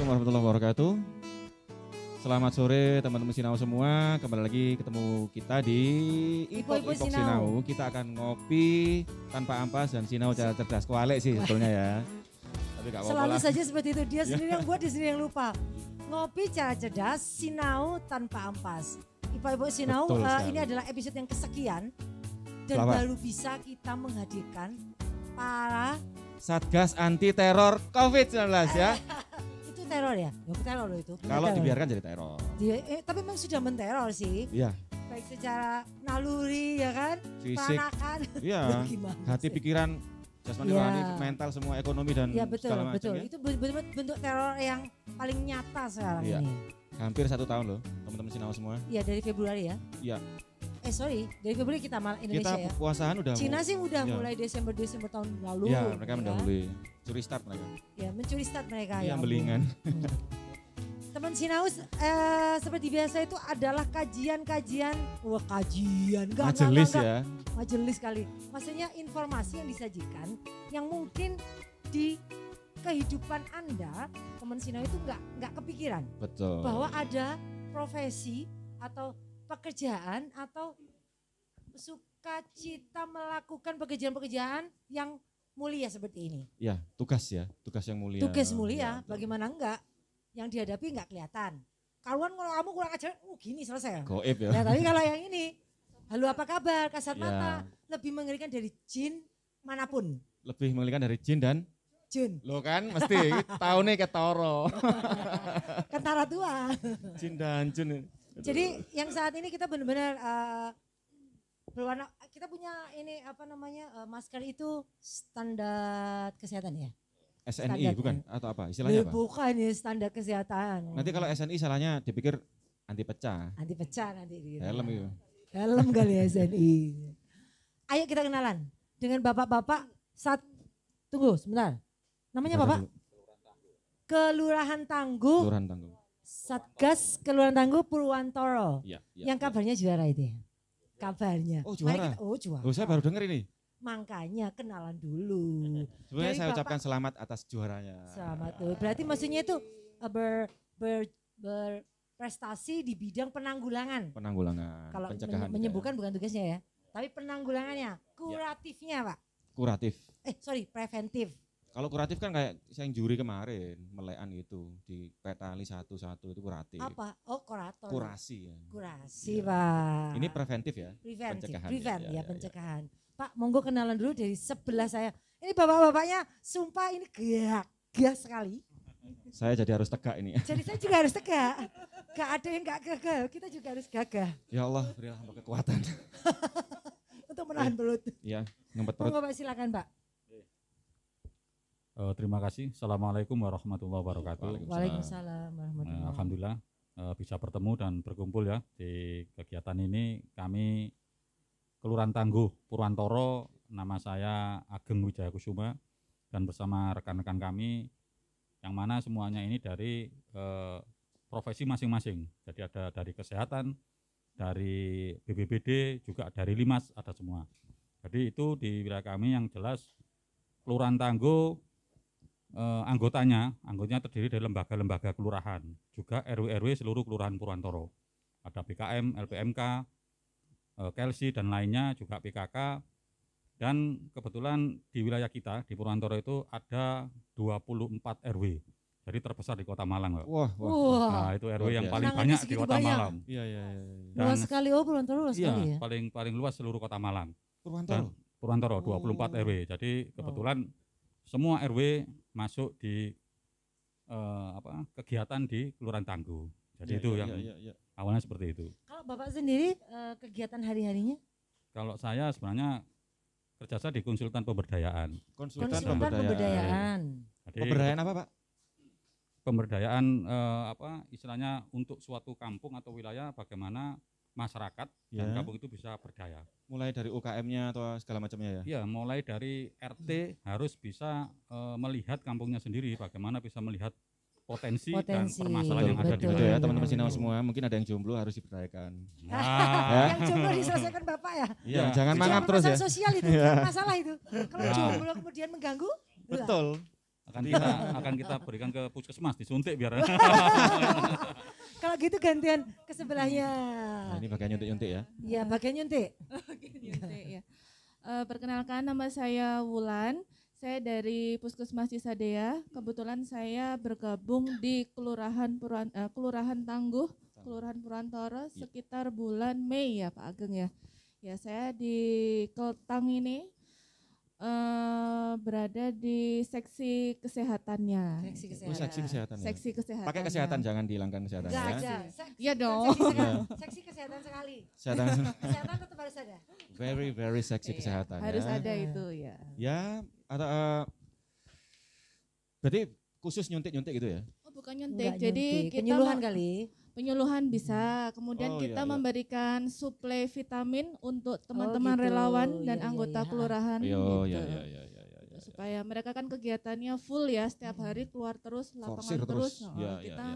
Assalamualaikum warahmatullahi wabarakatuh. Selamat sore teman-teman Sinau semua. Kembali lagi ketemu kita di Ipok Sinau. Kita akan ngopi tanpa ampas dan Sinau cara cerdas. Kualik sih sebetulnya ya. Tapi gak apa-apa. Selalu saja seperti itu. Dia sendiri yang buat, dia sendiri yang lupa. Ngopi cara cerdas, Sinau tanpa ampas. Ipok Sinau ini adalah episode yang kesekian. Dan baru bisa kita menghadirkan para Satgas anti teror COVID-19 ya. Itu teror ya? Bukan teror loh itu. Kalau dibiarkan jadi teror. Tapi memang sudah menteror sih. Iya. Baik secara naluri ya kan, fisik, iya, hati, pikiran, jasmani, rohani, mental, semua ekonomi dan segala macam. Betul. Itu bentuk teror yang paling nyata sekarang ini. Hampir 1 tahun loh teman-teman Sinau semua. Iya, dari Februari ya. Iya. Dari Februari kita malah Indonesia kita ya. Kita puasahan udah. Cina sih udah mulai Desember tahun lalu. Iya, mereka mendahului. Curi start mereka. Ya, mencuri start mereka ya. Yang belingan. Teman Sinau seperti biasa itu adalah kajian-kajian. Wah, kajian. Majelis ya. Majelis kali. Maksudnya informasi yang disajikan yang mungkin di kehidupan Anda, teman Sinau itu nggak kepikiran. Betul. Bahwa ada profesi atau pekerjaan atau sukacita melakukan pekerjaan-pekerjaan yang mulia seperti ini. Ya, tugas yang mulia. Tugas mulia, bagaimana enggak? Yang dihadapi enggak kelihatan. Karuan kalau kamu kurang ajar, gini selesai. Goib ya. Nah, tapi kalau yang ini, halo apa kabar, kasat mata, lebih mengerikan dari jin manapun. Lebih mengerikan dari jin dan jin. Lo kan mesti tahu nih ketoro. Kentara tua. Jin dan jin. Jadi yang saat ini kita benar-benar berwarna, kita punya ini apa namanya masker itu standar kesehatan ya? SNI standar, bukan? Atau apa istilahnya apa? Bukan ya, standar kesehatan. Nanti kalau SNI salahnya dipikir anti pecah. Anti pecah nanti. Helm itu. Helm kali SNI. Ayo kita kenalan dengan bapak-bapak tunggu sebentar. Namanya Bapak? Kelurahan Tangguh. Kelurahan Tangguh. Satgas Kelurahan Tangguh Purwantoro. Ya. Yang kabarnya juara itu ya? Kabarnya. Oh juara? Juara. Oh saya baru dengar ini. Makanya kenalan dulu. Sebenarnya saya ucapkan selamat atas juaranya. Selamat tuh. Berarti maksudnya itu berprestasi di bidang penanggulangan. Kalau menyembuhkan bukan tugasnya ya. Tapi penanggulangannya, kuratifnya Pak. Kuratif. Preventif. Kalau kuratif kan kayak yang juri kemarin, melekan gitu di petali satu-satu itu kuratif. Apa? Oh, kurator. Kurasi ya. Kurasi, Pak. Ini preventif ya? Pencegahan. Pencegahan. Pak, monggo kenalan dulu dari sebelah saya. Ini bapak-bapaknya sumpah ini gagah sekali. Saya jadi harus tegak ini. Jadi saya juga harus tegak. Gak ada yang gak gagal, kita juga harus gagah. Ya Allah, berilah hamba kekuatan. Untuk menahan perut. Iya, ngempet perut. Monggo Pak, silakan Pak. Terima kasih. Assalamualaikum warahmatullahi wabarakatuh. Waalaikumsalam warahmatullahi wabarakatuh. Alhamdulillah bisa bertemu dan berkumpul ya di kegiatan ini. Kami Kelurahan Tangguh Purwantoro, nama saya Ageng Wijaya Kusuma dan bersama rekan-rekan kami yang mana semuanya ini dari profesi masing-masing. Jadi ada dari kesehatan, dari BPBD, juga dari Limas, ada semua. Jadi itu di wilayah kami yang jelas Kelurahan Tangguh anggotanya terdiri dari lembaga-lembaga kelurahan, juga RW-RW seluruh Kelurahan Purwantoro. Ada BKM, LPMK, KLC dan lainnya, juga PKK. Dan kebetulan di wilayah kita di Purwantoro itu ada 24 RW. Jadi terbesar di Kota Malang, Pak. Wah. Nah, itu RW yang paling banyak di Kota Malang. Iya. Luas sekali, Purwantoro luas sekali ya. paling luas seluruh Kota Malang. Purwantoro 24 RW. Jadi kebetulan semua RW masuk di kegiatan di Kelurahan Tangguh. Jadi itu yang awalnya seperti itu. Kalau Bapak sendiri kegiatan hari-harinya? Kalau saya sebenarnya kerja saya di konsultan pemberdayaan. Konsultan pemberdayaan. Jadi, pemberdayaan apa Pak? Pemberdayaan istilahnya untuk suatu kampung atau wilayah bagaimana masyarakat dan kampung itu bisa berdaya. Mulai dari UKM-nya atau segala macamnya ya? Iya, mulai dari RT harus bisa melihat kampungnya sendiri, bagaimana bisa melihat potensi dan permasalahan yang ada di wilayah. Ya, teman-teman Sinau semua, mungkin ada yang jomblo harus diberdayakan. Yang jomblo diselesaikan Bapak ya? Iya, jangan mangap terus ya. Sosial itu, masalah itu. Kalau jomblo kemudian mengganggu? Betul. akan kita berikan ke puskesmas disuntik biar. Kalau gitu gantian ke sebelahnya. Nah, ini bagian nyuntik-nyuntik ya. Iya, bagian nyuntik. Nyuntik ya. Perkenalkan, nama saya Wulan. Saya dari Puskesmas Cisadea. Kebetulan saya bergabung di Kelurahan Tangguh, Kelurahan Purwantoro sekitar bulan Mei ya Pak Ageng ya. Ya, saya di Keltang ini berada di seksi kesehatannya. Seksi kesehatan. Oh, seksi kesehatan ya. Seksi kesehatan. Pakai kesehatan, jangan dihilangkan kesehatan Enggak ya. ada. Iya dong. Seksi kesehatan sekali. Kesehatan Kesehatan tetap harus ada. very seksi kesehatan Harus ya. ada itu ya. Ya, atau berarti khusus nyuntik-nyuntik gitu ya? Oh, bukan nyuntik. Enggak Jadi nyuntik. kita penyuluhan kali. penyuluhan bisa. Kemudian Oh, kita iya. memberikan suplai vitamin untuk teman-teman gitu. relawan dan Iya, anggota iya. kelurahan. Iya, gitu. iya. Supaya mereka kan kegiatannya full ya, setiap hari keluar terus, Forsir lapangan terus. terus. Iya, Kita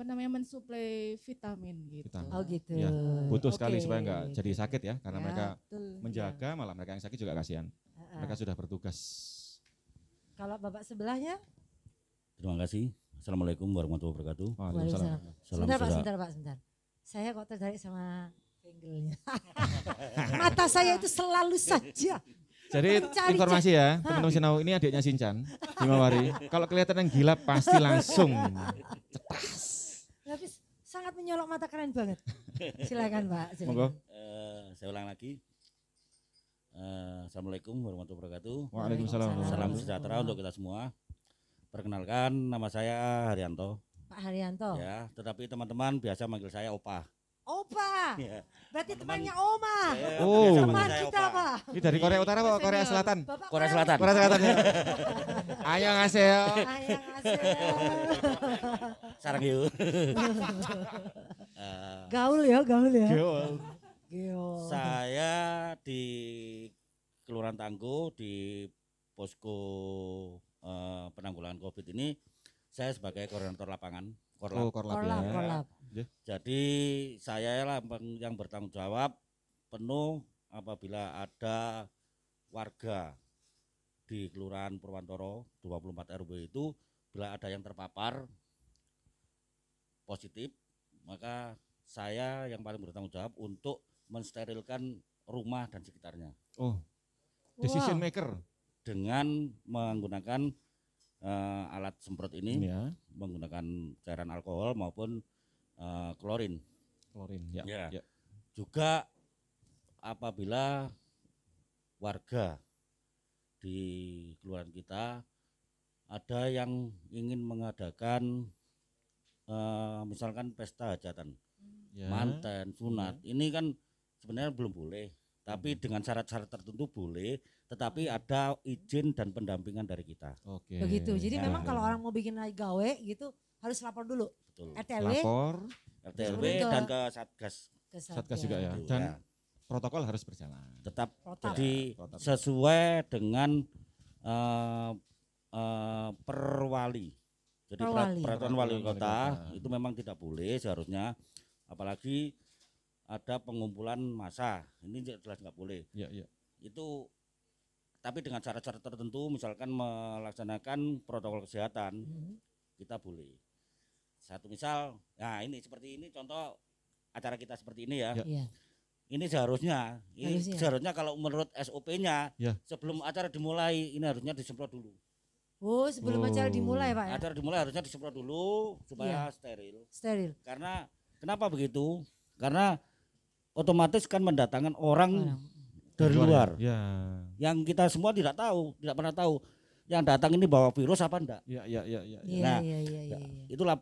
iya. mensuplai vitamin gitu. Vitamin. Oh gitu. Ya, butuh sekali Oke. supaya enggak jadi sakit ya, karena Ya, mereka betul. menjaga, malah mereka yang sakit juga kasihan. Mereka sudah bertugas. Kalau bapak sebelahnya? Terima kasih. Assalamualaikum warahmatullahi wabarakatuh. Waalaikumsalam. Salam Sebentar Pak, sebentar. Saya kok tertarik sama angle-nya. Mata saya itu selalu saja. Jadi Mencari informasi ya, teman-teman Sinau, ini adiknya Sinchan, Himawari. Kalau kelihatan yang gila pasti langsung cetas. Tapi sangat menyolok mata, keren banget. Silakan Pak. Silakan. Monggo. Saya ulang lagi. Assalamualaikum warahmatullahi wabarakatuh. Waalaikumsalam. Salam sejahtera untuk kita semua. Perkenalkan, nama saya Haryanto. Pak Haryanto. Ya, tetapi teman-teman biasa manggil saya Opa. Opa. Ya. Berarti Teman-teman. temannya Oma. Oh. Biasa Teman manggil saya kita Opa. Pak. Ini dari Korea Utara apa Korea Selatan? Bapak Korea Selatan. Korea Selatan ya. Ayo ngasih. Ayang asik. Sarang yuk. Gaul ya, gaul ya. Gaul. Gaul. Saya di Kelurahan Tangguh di posko penanggulangan COVID ini saya sebagai koordinator lapangan Korlap. Oh, Korlap Korlap, ya. korlap. Jadi saya lah yang bertanggung jawab penuh apabila ada warga di Kelurahan Purwantoro 24 RW itu bila ada yang terpapar positif, maka saya yang paling bertanggung jawab untuk mensterilkan rumah dan sekitarnya Oh, decision Wow. maker. dengan menggunakan alat semprot ini, Ya, menggunakan cairan alkohol maupun klorin. klorin. Ya. Ya. Ya. Juga apabila warga di kelurahan kita ada yang ingin mengadakan misalkan pesta hajatan, Ya. manten, sunat, ini kan sebenarnya belum boleh, tapi dengan syarat-syarat tertentu boleh, tetapi ada izin dan pendampingan dari kita. Oke. Begitu. Jadi Ya. memang kalau orang mau bikin gawe gitu harus lapor dulu. Betul. RTW lapor, RTRW Turun ke- dan ke Satgas. ke Satgas juga ya. Gitu, Dan ya. protokol harus berjalan. Tetap Protap. jadi Protap. sesuai dengan perwali. Jadi Perwali. peraturan wali Peraturan wali kota kota. itu memang tidak boleh seharusnya, apalagi ada pengumpulan massa, ini jelas nggak boleh. Ya, ya. Itu tapi dengan syarat-syarat tertentu, misalkan melaksanakan protokol kesehatan, Mhm. kita boleh. Satu misal, nah ini seperti ini contoh acara kita seperti ini ya. Ya. Iya. Ini seharusnya kalau menurut SOP-nya Ya. sebelum acara dimulai ini harusnya disemprot dulu. Oh, sebelum acara Oh. dimulai Pak ya. Acara dimulai harusnya disemprot dulu supaya steril. Steril. Karena kenapa begitu? Karena otomatis kan mendatangkan orang dari luar. Ya. Yang kita semua tidak pernah tahu yang datang ini bawa virus apa enggak. Ya, ya, ya, ya. Iya, Nah, iya, iya, iya. Itulah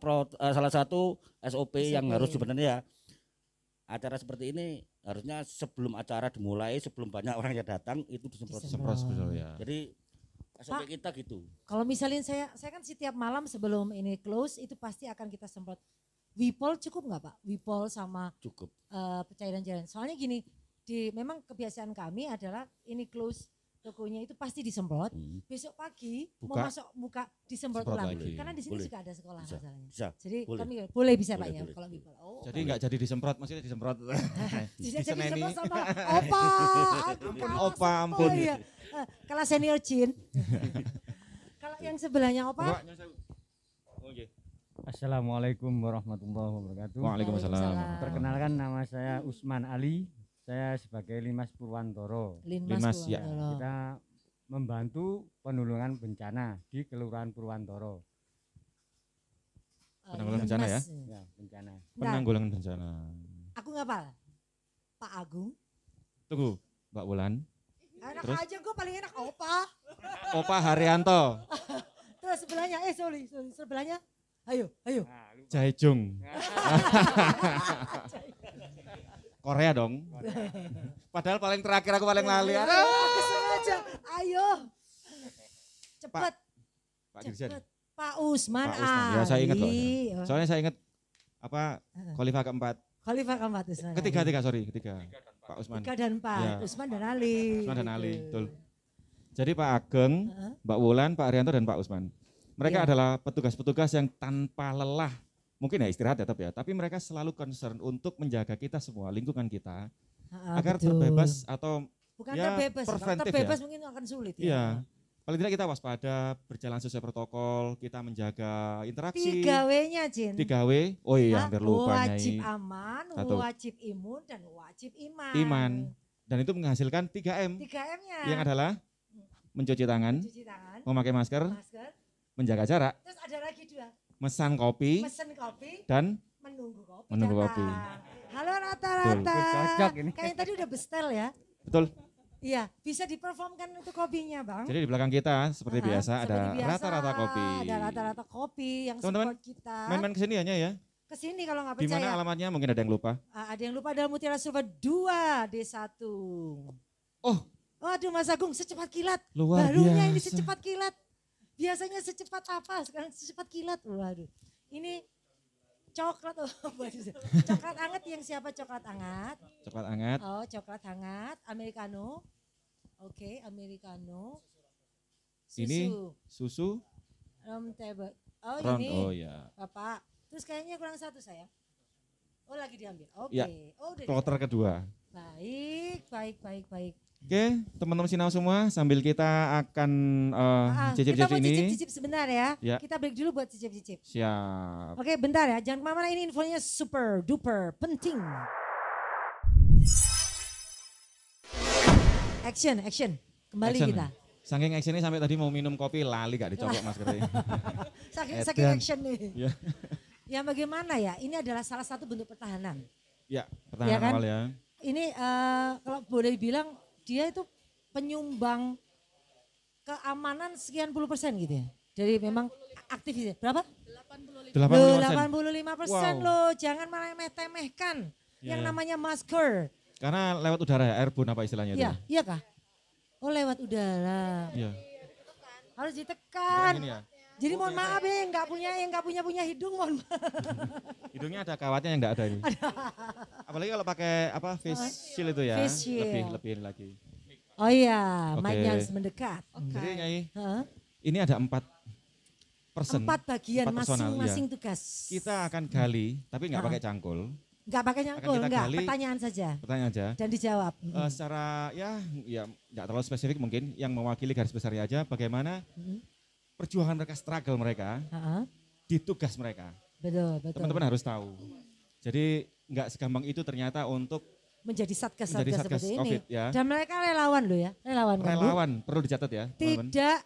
salah satu SOP yang SOP. harus sebenarnya ya. Acara seperti ini harusnya sebelum acara dimulai, sebelum banyak orang yang datang itu disemprot. Semprot betul ya. Jadi SOP Pak, kita gitu. Kalau misalnya saya kan setiap malam sebelum ini close itu pasti akan kita semprot. Wipol cukup nggak Pak? Wipol sama Cukup. cairan-cairan. Soalnya gini, memang kebiasaan kami adalah ini close tokonya itu pasti disemprot. Besok pagi mau Buka. masuk buka disemprot Semprot ulang. lagi. Karena di sini Boleh. juga ada sekolah Bisa. masalahnya. Bisa. Jadi Boleh. kami boleh bisa Pak Boleh, ya boleh. kalau Wipol. Oh. Jadi enggak jadi disemprot, maksudnya disemprot. Tidak jadi Diseneni. disemprot sama opa. Aduh, Ampun, kalah opa, semua ampun. ya. Kalah senior Jin. yang sebelahnya apa? Oh, iya. Assalamualaikum warahmatullahi wabarakatuh. Waalaikumsalam. Perkenalkan, nama saya Usman Ali. Saya sebagai Linmas Purwantoro. Linmas, ya. Kita membantu penanggulangan bencana di Kelurahan Purwantoro. Penanggulangan bencana ya? Ya, bencana. Penanggulangan bencana. Aku ngapal. Pak Agung. Tunggu, Mbak Wulan. Enak Terus? aja, gue paling enak Opa. Opa Haryanto. Terus sebelahnya, sorry, sebelahnya. Ayo. Jaejung. Korea dong. Padahal paling terakhir aku paling lali. Aku sengaja. Ayo. Cepet. Pak Dirjen. Pak Usman Pak Usman. Ya saya ingat loh. Soalnya saya ingat apa Khalifah keempat. Khalifah keempat Usman. Ketiga. Pak Usman. Tiga dan Pak. Ya. Usman dan Ali. Usman dan Ali, Gitu. betul. Jadi Pak Ageng, Mbak Wulan, Pak Haryanto dan Pak Usman. Mereka Iya. adalah petugas-petugas yang tanpa lelah, mungkin ya istirahat tetap ya, tapi mereka selalu concern untuk menjaga kita semua, lingkungan kita, agar betul. terbebas atau Bukan ya, terbebas, kalau preventif terbebas ya. mungkin akan sulit ya. Iya. Paling tidak kita waspada, berjalan sesuai protokol, kita menjaga interaksi. 3W-nya, Jin. 3W, oh iya hampir lupa Wajib Nyai. aman, Satu. wajib imun, dan wajib iman. Iman. Dan itu menghasilkan 3M, 3M-nya. yang adalah mencuci tangan, Cuci tangan, memakai masker, masker, menjaga jarak, terus ada lagi 2. mesan kopi, Pesen kopi, dan menunggu kopi. Menunggu datang. kopi. Halo rata-rata. Cocok ini. Kayaknya tadi udah bestel ya. betul. Iya, bisa diperformkan untuk kopinya, Bang. Jadi di belakang kita seperti biasa Seperti ada biasa, rata-rata kopi. Ada rata-rata kopi yang Teman-teman, support kita. Main-main kesini hanya ya. Kesini kalau nggak Di mana percaya. alamatnya mungkin ada yang lupa. Ada yang lupa, ada Mutiara Silva 2 D1. Oh, Waduh Mas Agung, secepat kilat. luar Barunya biasa. ini secepat kilat. Biasanya secepat apa? Sekarang secepat kilat. Waduh. Ini coklat. Coklat hangat yang siapa coklat hangat? Cepat hangat. Oh, coklat hangat, americano. Oke, americano. Susu. Ini susu Rum table. Oh, ron. ini. Oh ya. Bapak. Terus kayaknya kurang satu saya. Oh, lagi diambil. Oke. Ya, Oh, udah. Kloter kedua. Baik. Oke, teman-teman Sinau semua, sambil kita akan Kita cicip-cicip mau ini. cicip-cicip sebentar ya. Ya. Kita break dulu buat cicip-cicip. Siap. Oke, bentar ya. Jangan kemana-mana, ini infonya super duper penting. Action. Kembali Action. kita. Saking action ini sampai tadi mau minum kopi lali gak dicopot maskernya. Saking Edan. action nih. Ya. Ya bagaimana ya? Ini adalah salah satu bentuk pertahanan. Ya, Ya pertanyaan kan? awal ya. Ini kalau boleh bilang dia itu penyumbang keamanan sekian puluh persen gitu ya. Dari memang aktivitas. Berapa? 85%. 85% Wow. loh. Jangan meremeh-temehkan Ya, yang ya. namanya masker. Karena lewat udara ya, airborne apa istilahnya itu? Iya kah? Oh lewat udara. Iya. Harus ditekan. Ini ya. Jadi mohon maaf ya yang nggak punya hidung mohon maaf. Hidungnya ada kawatnya yang enggak ada ini. Apalagi kalau pakai apa face shield itu ya. Face shield. Lebih lagi. Oh iya, Oke. mic-nya harus mendekat. Jadi Nyai, Hah? ini ada 4 person. 4 bagian 4 personal, masing-masing ya. tugas. Kita akan gali, tapi nggak Ha-ha. pakai cangkul. Nggak pakai nyangkul, kita enggak. gali. Pertanyaan saja Pertanyaan aja. dan dijawab. Secara ya nggak terlalu spesifik mungkin, yang mewakili garis besarnya aja bagaimana Mhm. perjuangan mereka, struggle mereka Ha-ha. di tugas mereka. Betul. Teman-teman harus tahu. Jadi nggak segampang itu ternyata untuk Menjadi satgas menjadi satgas seperti COVID ini. ya. Dan mereka relawan loh ya, relawan. kan, Bu? Relawan perlu dicatat ya, teman-teman. Tidak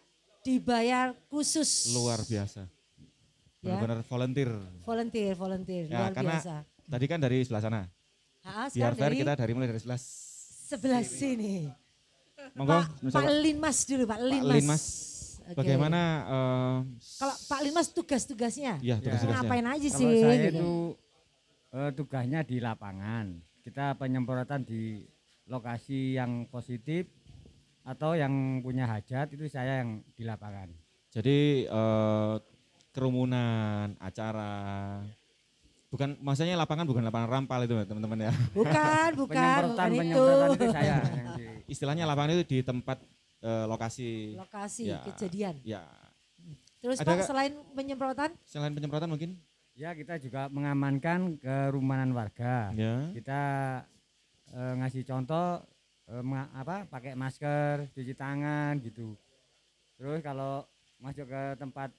dibayar khusus. Luar biasa. Ya. Benar-benar volunteer. Volunteer, Ya, luar karena biasa. Tadi kan dari sebelah sana. Ha, Biar sekarang fair dari kita mulai dari sebelah sebelah sini. monggo Pak Linmas dulu, Pak Linmas. Linmas. Oke. Bagaimana Kalau Pak Linmas tugas-tugasnya? ya tugas-tugasnya. Ngapain aja Kalau sih? saya gitu? itu tugasnya di lapangan. Kita penyemprotan di lokasi yang positif atau yang punya hajat, itu saya yang di lapangan. Jadi kerumunan, acara. Bukan, maksudnya lapangan bukan lapangan rampal itu teman-teman ya. Bukan Penyemprotan itu. itu saya yang Istilahnya lapangan itu di tempat lokasi. Lokasi Ya. kejadian. Ya, Terus Ada Pak nggak- selain penyemprotan, selain penyemprotan mungkin. Ya, kita juga mengamankan kerumunan warga. Ya. Kita ngasih contoh pakai masker, cuci tangan gitu. Terus kalau masuk ke tempat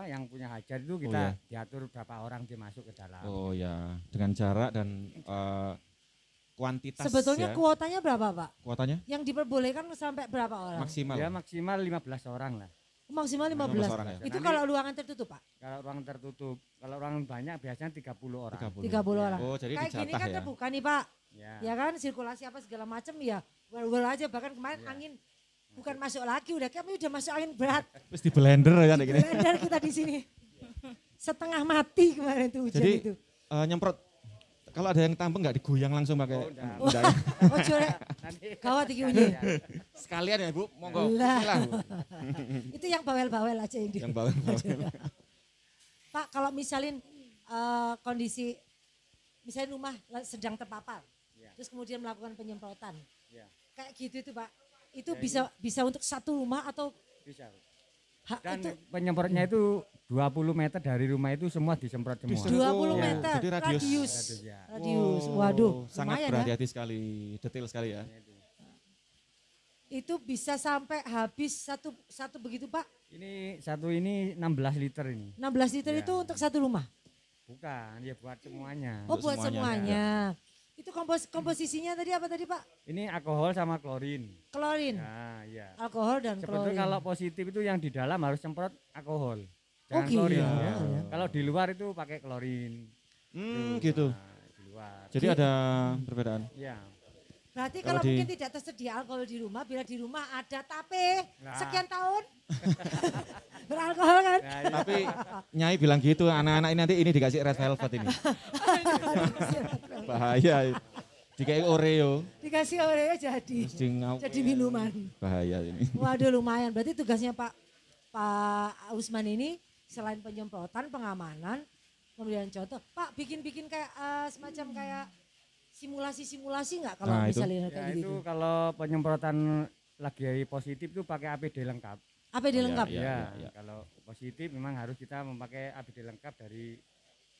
yang punya hajat itu kita diatur berapa orang dia masuk ke dalam. Oh ya, dengan jarak dan kuantitas. Sebetulnya kuotanya berapa Pak? Kuotanya? Yang diperbolehkan sampai berapa orang? Maksimal. Ya maksimal 15 orang lah. Maksimal 15 orang ya. Itu kalau ruangan tertutup Pak? Kalau ruangan tertutup, kalau ruangan banyak biasanya 30 orang. 30 orang. Oh jadi Kayak gini dijatah kan ya? terbuka nih Pak. Ya. Kan sirkulasi apa segala macam ya. Well aja bahkan kemarin angin bukan masuk lagi kami udah masuk angin berat. Terus di blender ya kayak gini. Blender kita di sini. Setengah mati kemarin tuh hujan Jadi, itu. Nyemprot kalau ada yang tambeng nggak digoyang langsung pakai enggak. Oh jore. Gawat iki unyi. Sekalian ya Bu, monggo. Lah. Bismillah, Bu. Itu yang bawel-bawel aja ini. Yang bawel-bawel. Pak kalau misalin kondisi misalnya rumah sedang terpapar. Terus kemudian melakukan penyemprotan. Kayak gitu itu Pak. Itu bisa untuk satu rumah atau bisa. Dan itu penyemprotnya itu 20 meter dari rumah itu semua disemprot semua. 20 meter. Jadi radius. Radius. Waduh, sangat lumayan berhati-hati sekali, detail sekali ya. Itu bisa sampai habis satu begitu Pak? Ini satu ini 16 liter ini. 16 liter itu untuk satu rumah? Bukan, ya buat semuanya. Oh buat semuanya. Itu komposisinya tadi apa tadi Pak? Ini alkohol sama klorin. Klorin. Nah, iya. Alkohol dan Sebetulnya klorin. kalau positif itu yang di dalam harus semprot alkohol. Jangan gitu. klorin. Ya. Kalau di luar itu pakai klorin. Gitu. Nah, di luar. Jadi ada perbedaan. Iya. Berarti kalau mungkin tidak tersedia alkohol di rumah, bila di rumah ada tape sekian tahun beralkohol kan? Nah, iya. Tapi Nyai bilang gitu, anak-anak ini nanti ini dikasih red velvet ini. Bahaya. Dikasih Oreo. Dikasih Oreo jadi minuman. Bahaya ini. Waduh lumayan, berarti tugasnya Pak Usman ini selain penyemprotan, pengamanan, kemudian contoh, Pak bikin kayak semacam kayak simulasi nggak kalau misalnya kayak gitu? Itu kalau penyemprotan lagi positif itu pakai APD lengkap. APD lengkap? Ya. Kalau positif memang harus kita memakai APD lengkap dari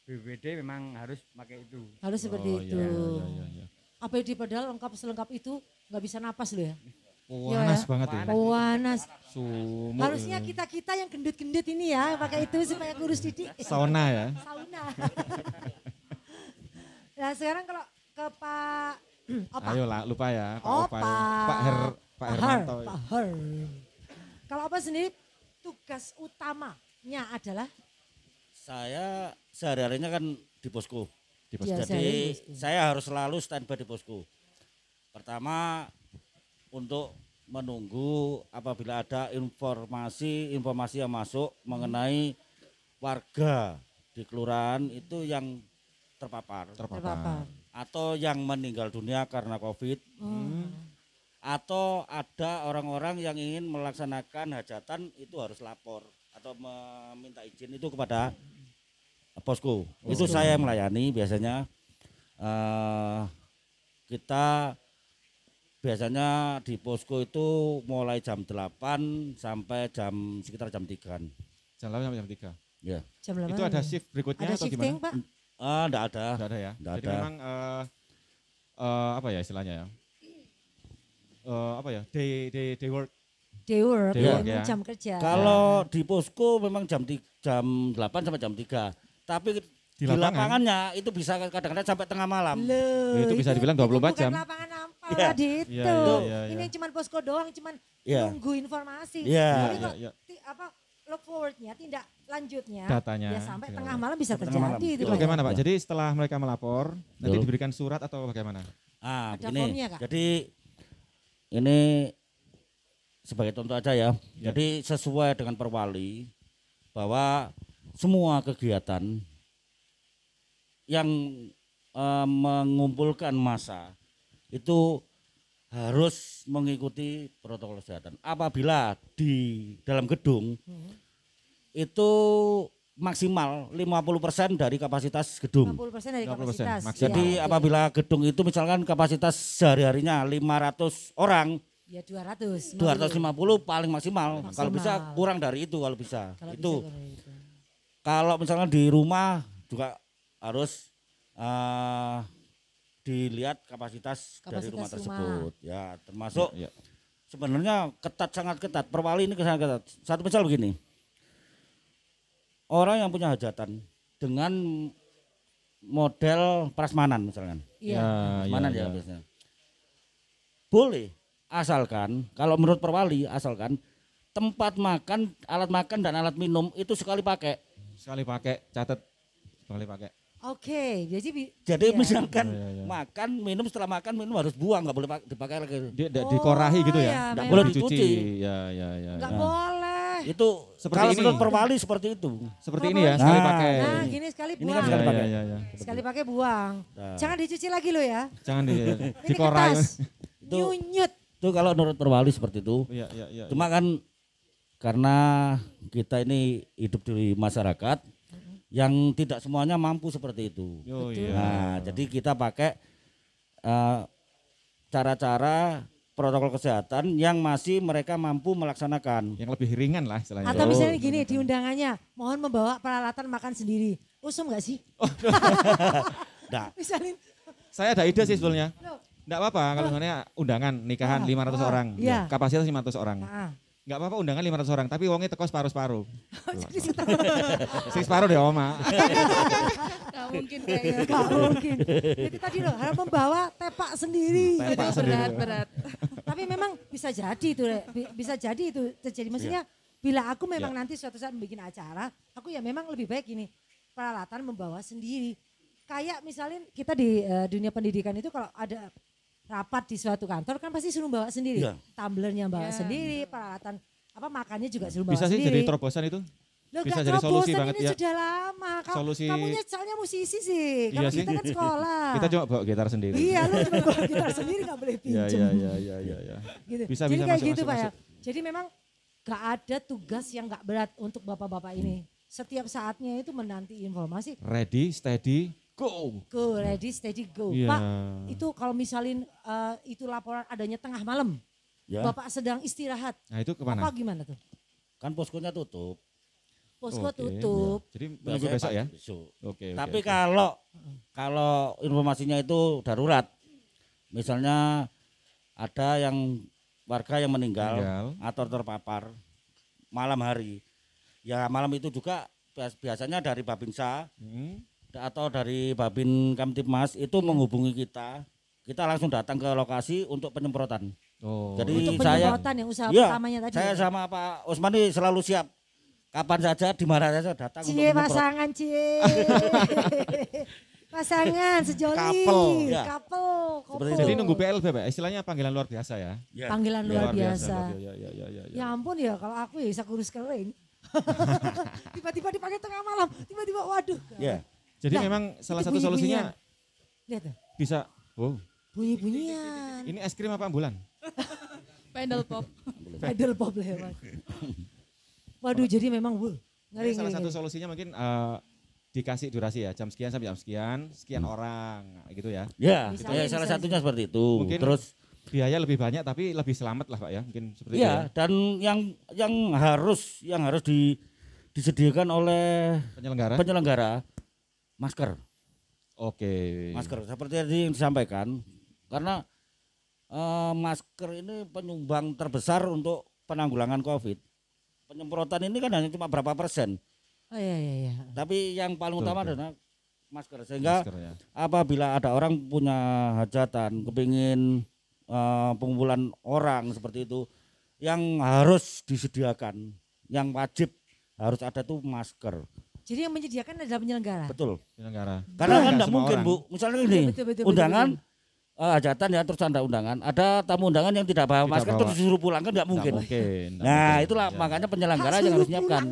BPBD memang harus pakai itu. Harus seperti itu. Iya. APD padahal lengkap selengkap itu nggak bisa napas loh ya. Panas banget ya. Panas. Sumuk. Harusnya kita yang gendut-gendut ini ya pakai itu supaya kurus didik. Sauna ya. Sauna. Nah sekarang kalau ke Pak Opa. Ayolah lupa ya. Opa. Pak Hermanto. Pak Her. Kalau Opa sendiri tugas utamanya adalah? Saya sehari-harinya kan di posko. Ya, jadi saya harus selalu standby di posko. Pertama untuk menunggu apabila ada informasi yang masuk mengenai warga di kelurahan itu yang terpapar. Atau yang meninggal dunia karena COVID. Atau ada orang-orang yang ingin melaksanakan hajatan itu harus lapor atau meminta izin itu kepada posko. Itu saya melayani biasanya. Kita biasanya di posko itu mulai jam 8 sampai sekitar jam 3-an. Jam 8 sampai jam 3. Ya. Jam 8 itu ada shift berikutnya ada atau shifting, gimana? Pak? Enggak ada. Enggak ada ya. Jadi ada. memang apa ya istilahnya ya? Apa ya? Day work. Day work ya. Jam kerja. Kalau di posko memang jam 8 sampai jam 3. Tapi di lapangannya itu bisa kadang-kadang sampai tengah malam. Loh, itu bisa dibilang 24 jam. Bukan lapangan ampal tadi itu. Ini cuma posko doang, cuma nunggu informasi. Tapi kok look forwardnya, tindak lanjutnya, datanya ya sampai tengah malam bisa terjadi. Itu bagaimana Pak? Jadi setelah mereka melapor, nanti diberikan surat atau bagaimana? Ada formnya, Kak? Jadi ini sebagai contoh aja ya. Jadi sesuai dengan perwali bahwa semua kegiatan yang mengumpulkan massa itu harus mengikuti protokol kesehatan. Apabila di dalam gedung itu maksimal 50% dari kapasitas gedung. 50% dari kapasitas. Jadi apabila gedung itu misalkan kapasitas sehari-harinya 500 orang, ya 250 paling maksimal. Kalau bisa kurang dari itu kalau bisa. Kalau misalnya di rumah juga harus dilihat kapasitas dari rumah tersebut. Ya, termasuk sebenarnya ketat, sangat ketat. Perwali ini sangat ketat. Satu misal begini, orang yang punya hajatan dengan model prasmanan misalkan, prasmanan ya biasanya, boleh asalkan kalau menurut Perwali asalkan tempat makan, alat makan dan alat minum itu sekali pakai. Sekali pakai, catat sekali pakai. Oke, jadi misalkan makan, minum, setelah makan minum harus buang, nggak boleh dipakai lagi. Dikorahi gitu ya? Nggak boleh dicuci. Nggak boleh. Itu seperti kalau ini. menurut Perwali seperti itu. Seperti ini ya, sekali pakai. Nah, gini sekali buang. Ini kan sekali pakai. Sekali pakai buang. Jangan dicuci lagi lo ya. Jangan Ini dikorahi. kertas. Nyunyut. Itu kalau menurut Perwali seperti itu. Cuma kan karena kita ini hidup di masyarakat yang tidak semuanya mampu seperti itu. Nah, jadi kita pakai cara-cara protokol kesehatan yang masih mereka mampu melaksanakan. Yang lebih ringan lah istilahnya. Atau misalnya gini di undangannya, mohon membawa peralatan makan sendiri. Usum nggak sih? Nah, misalnya. Saya ada ide sih sebetulnya. Enggak apa-apa kalau misalnya undangan nikahan 500 orang, kapasitas 500 orang. Enggak apa-apa undangan 500 orang, tapi uangnya teko separuh-separuh. Sing separuh deh Oma. Gak mungkin kayaknya. Gak mungkin. Jadi tadi loh harus membawa tepak sendiri. Tepak sendiri. Berat. Tapi memang bisa jadi itu, bisa jadi itu terjadi. Maksudnya bila aku memang nanti suatu saat membuat acara, aku ya memang lebih baik ini peralatan membawa sendiri. Kayak misalnya kita di dunia pendidikan itu kalau ada rapat di suatu kantor kan pasti suruh bawa sendiri, tumblernya bawa sendiri, peralatan apa makannya juga suruh bawa bisa sendiri. Bisa sih jadi terobosan itu. Loh, bisa jadi solusi banget ini ya. Sudah lama. Solusi. Kamunya soalnya musisi sih. Kalau kita kan sekolah. Kita cuma bawa gitar sendiri. Iya, lu cuma bawa gitar sendiri gak boleh pinjam. Iya. Gitu. Bisa jadi kayak masuk, gitu masuk, Pak ya. masuk. Jadi memang gak ada tugas yang gak berat untuk bapak-bapak ini. Setiap saatnya itu menanti informasi. Ready, steady, go. Go, ready, steady, go. Pak, itu kalau misalin itu laporan adanya tengah malam. Bapak sedang istirahat. Nah itu kemana? Apa gimana tuh? Kan poskonya tutup. Posko tutup. Jadi menunggu besok ya? Besok. Oke. Tapi kalau informasinya itu darurat, misalnya ada yang warga yang meninggal atau terpapar malam hari, ya malam itu juga biasanya dari Babinsa atau dari Babin Kamtibmas itu menghubungi kita langsung datang ke lokasi untuk penyemprotan. Jadi untuk penyemprotan yang usaha pertamanya tadi. Saya sama Pak Usmani selalu siap. Kapan saja, di mana saja datang untuk menyemprot. Pasangan pasangan sejoli. Couple. Jadi nunggu PLB Pak, istilahnya panggilan luar biasa ya. Panggilan luar biasa. Ya ampun ya kalau aku ya bisa kurus kering. Tiba-tiba dipakai tengah malam, tiba-tiba waduh. Jadi memang salah satu solusinya bisa bunyi-bunyian. Ini es krim apa ambulan? Pedal pop. Pedal pop lewat. Waduh, jadi memang ngeri. Salah satu solusinya mungkin dikasih durasi ya, jam sekian sampai jam sekian orang gitu ya. Ya, salah satunya seperti itu. Mungkin terus biaya lebih banyak tapi lebih selamat lah Pak ya, mungkin seperti itu. Ya, dan yang harus disediakan oleh penyelenggara masker. Oke. Masker seperti yang disampaikan, karena masker ini penyumbang terbesar untuk penanggulangan COVID. Penyemprotan ini kan hanya cuma berapa persen. Iya. Tapi yang paling utama adalah masker. Sehingga apabila ada orang punya hajatan, kepingin pengumpulan orang seperti itu, yang harus disediakan, yang wajib harus ada tuh masker. Jadi yang menyediakan adalah penyelenggara? Betul. Penyelenggara. Karena kan tidak mungkin Bu, misalnya ini undangan, hajatan ya terus ada undangan, ada tamu undangan yang tidak bawa masker terus disuruh pulang kan nggak mungkin. Nah itulah makanya penyelenggara yang harus menyiapkan.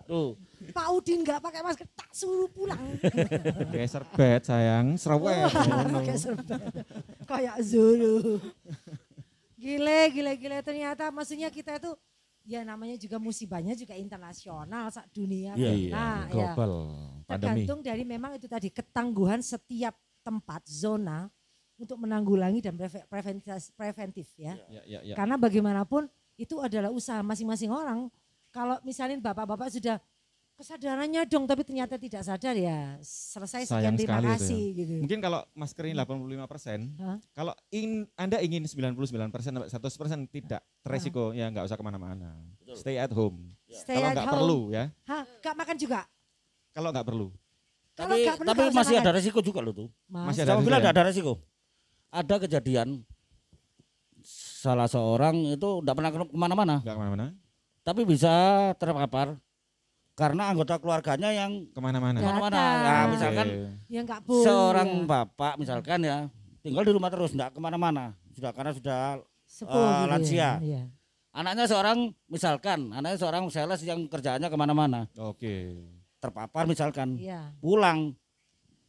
Tuh. Pak Udin nggak pakai masker tak suruh pulang. Pakai serbet sayang, serwet. Pakai serbet. Kayak Zulu. Gile ternyata maksudnya kita itu ya namanya juga musibahnya juga internasional sak dunia. Global. Tergantung dari memang itu tadi ketangguhan setiap tempat, zona untuk menanggulangi dan preventif ya. Karena bagaimanapun itu adalah usaha masing-masing orang. Kalau misalnya bapak-bapak sudah Kesadarannya dong, tapi ternyata tidak sadar ya. Selesai Sayang sekian terima sekali itu ya. kasih gitu. Mungkin kalau masker ini 85%, kalau Anda ingin 99% sampai 100% tidak resiko ya nggak usah kemana-mana. Stay at home. Stay Kalau at nggak home. perlu ya. Nggak makan juga? Kalau nggak perlu. Kalau nggak perlu, Tapi nggak usah masih makan. ada resiko juga loh tuh. Masih Saya ada bilang resiko ya? ada resiko. Ada kejadian salah seorang itu tidak pernah kemana-mana, Nggak kemana-mana. tapi bisa terpapar karena anggota keluarganya yang Kemana-mana. kemana-mana. Datang. Nah, Oke. misalkan Ya nggak boleh. seorang ya. bapak misalkan ya tinggal di rumah terus, tidak kemana-mana, karena sudah Sepuh gitu lansia. ya. Iya. Anaknya seorang sales yang kerjaannya kemana-mana, Oke. terpapar misalkan, Iya. pulang.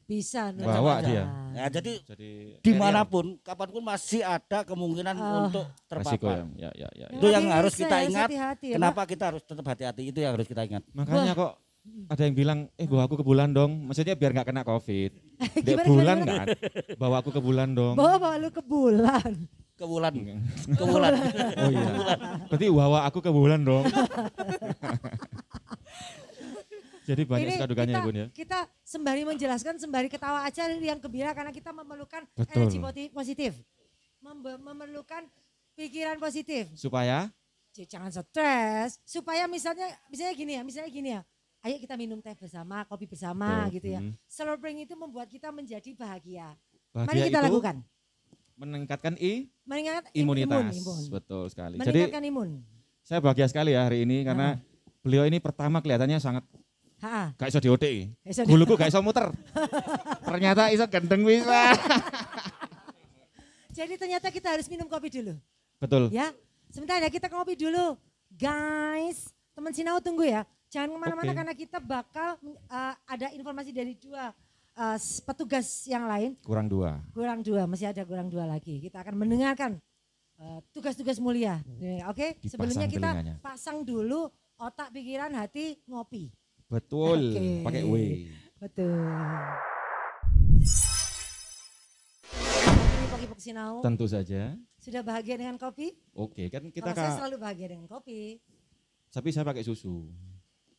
Bisa. Bawa Nurul. dia. Ya, jadi Jadi dimanapun, kapanpun masih ada kemungkinan untuk resiko terpapar. ya. Itu yang harus kita ingat. Hati-hati ya, Kenapa kita harus tetap hati-hati, itu yang harus kita ingat. Makanya kok ada yang bilang, bawa aku ke bulan dong. Maksudnya biar nggak kena COVID. Dek Gimana, bulan gimana? nggak? Bawa aku ke bulan dong. Bawa lu ke bulan. Ke bulan. Oh iya. Berarti bawa aku ke bulan dong. Jadi banyak Ini suka dukanya kita, Bun ya. kita sembari menjelaskan, sembari ketawa aja yang gembira karena kita memerlukan Betul. energi positif. Memerlukan pikiran positif. Supaya Jangan stres. Supaya misalnya gini ya. Ayo kita minum teh bersama, kopi bersama Betul. gitu ya. Celebrating itu membuat kita menjadi bahagia. bahagia Mari kita itu lakukan. meningkatkan Meningkatkan imunitas. imun. Betul sekali. Jadi Meningkatkan imun. saya bahagia sekali ya hari ini karena beliau ini pertama kelihatannya sangat gak iso diotek. Buluku gak iso muter. Ternyata iso gendeng bisa. Jadi ternyata kita harus minum kopi dulu. Betul. Ya, sebentar ya kita ngopi dulu. Guys, teman Sinau tunggu ya. Jangan kemana-mana Oke. karena kita bakal ada informasi dari dua petugas yang lain. Kurang dua. Masih ada kurang dua lagi. Kita akan mendengarkan tugas-tugas mulia. Oke, Dipasang sebelumnya kita telinganya. pasang dulu otak, pikiran, hati, ngopi. Betul. Oke. Pakai W. Betul. Pagi-pagi Sinau. Tentu saja. Sudah bahagia dengan kopi? Oke, kan kita Kalau saya selalu bahagia dengan kopi. tapi saya pakai susu.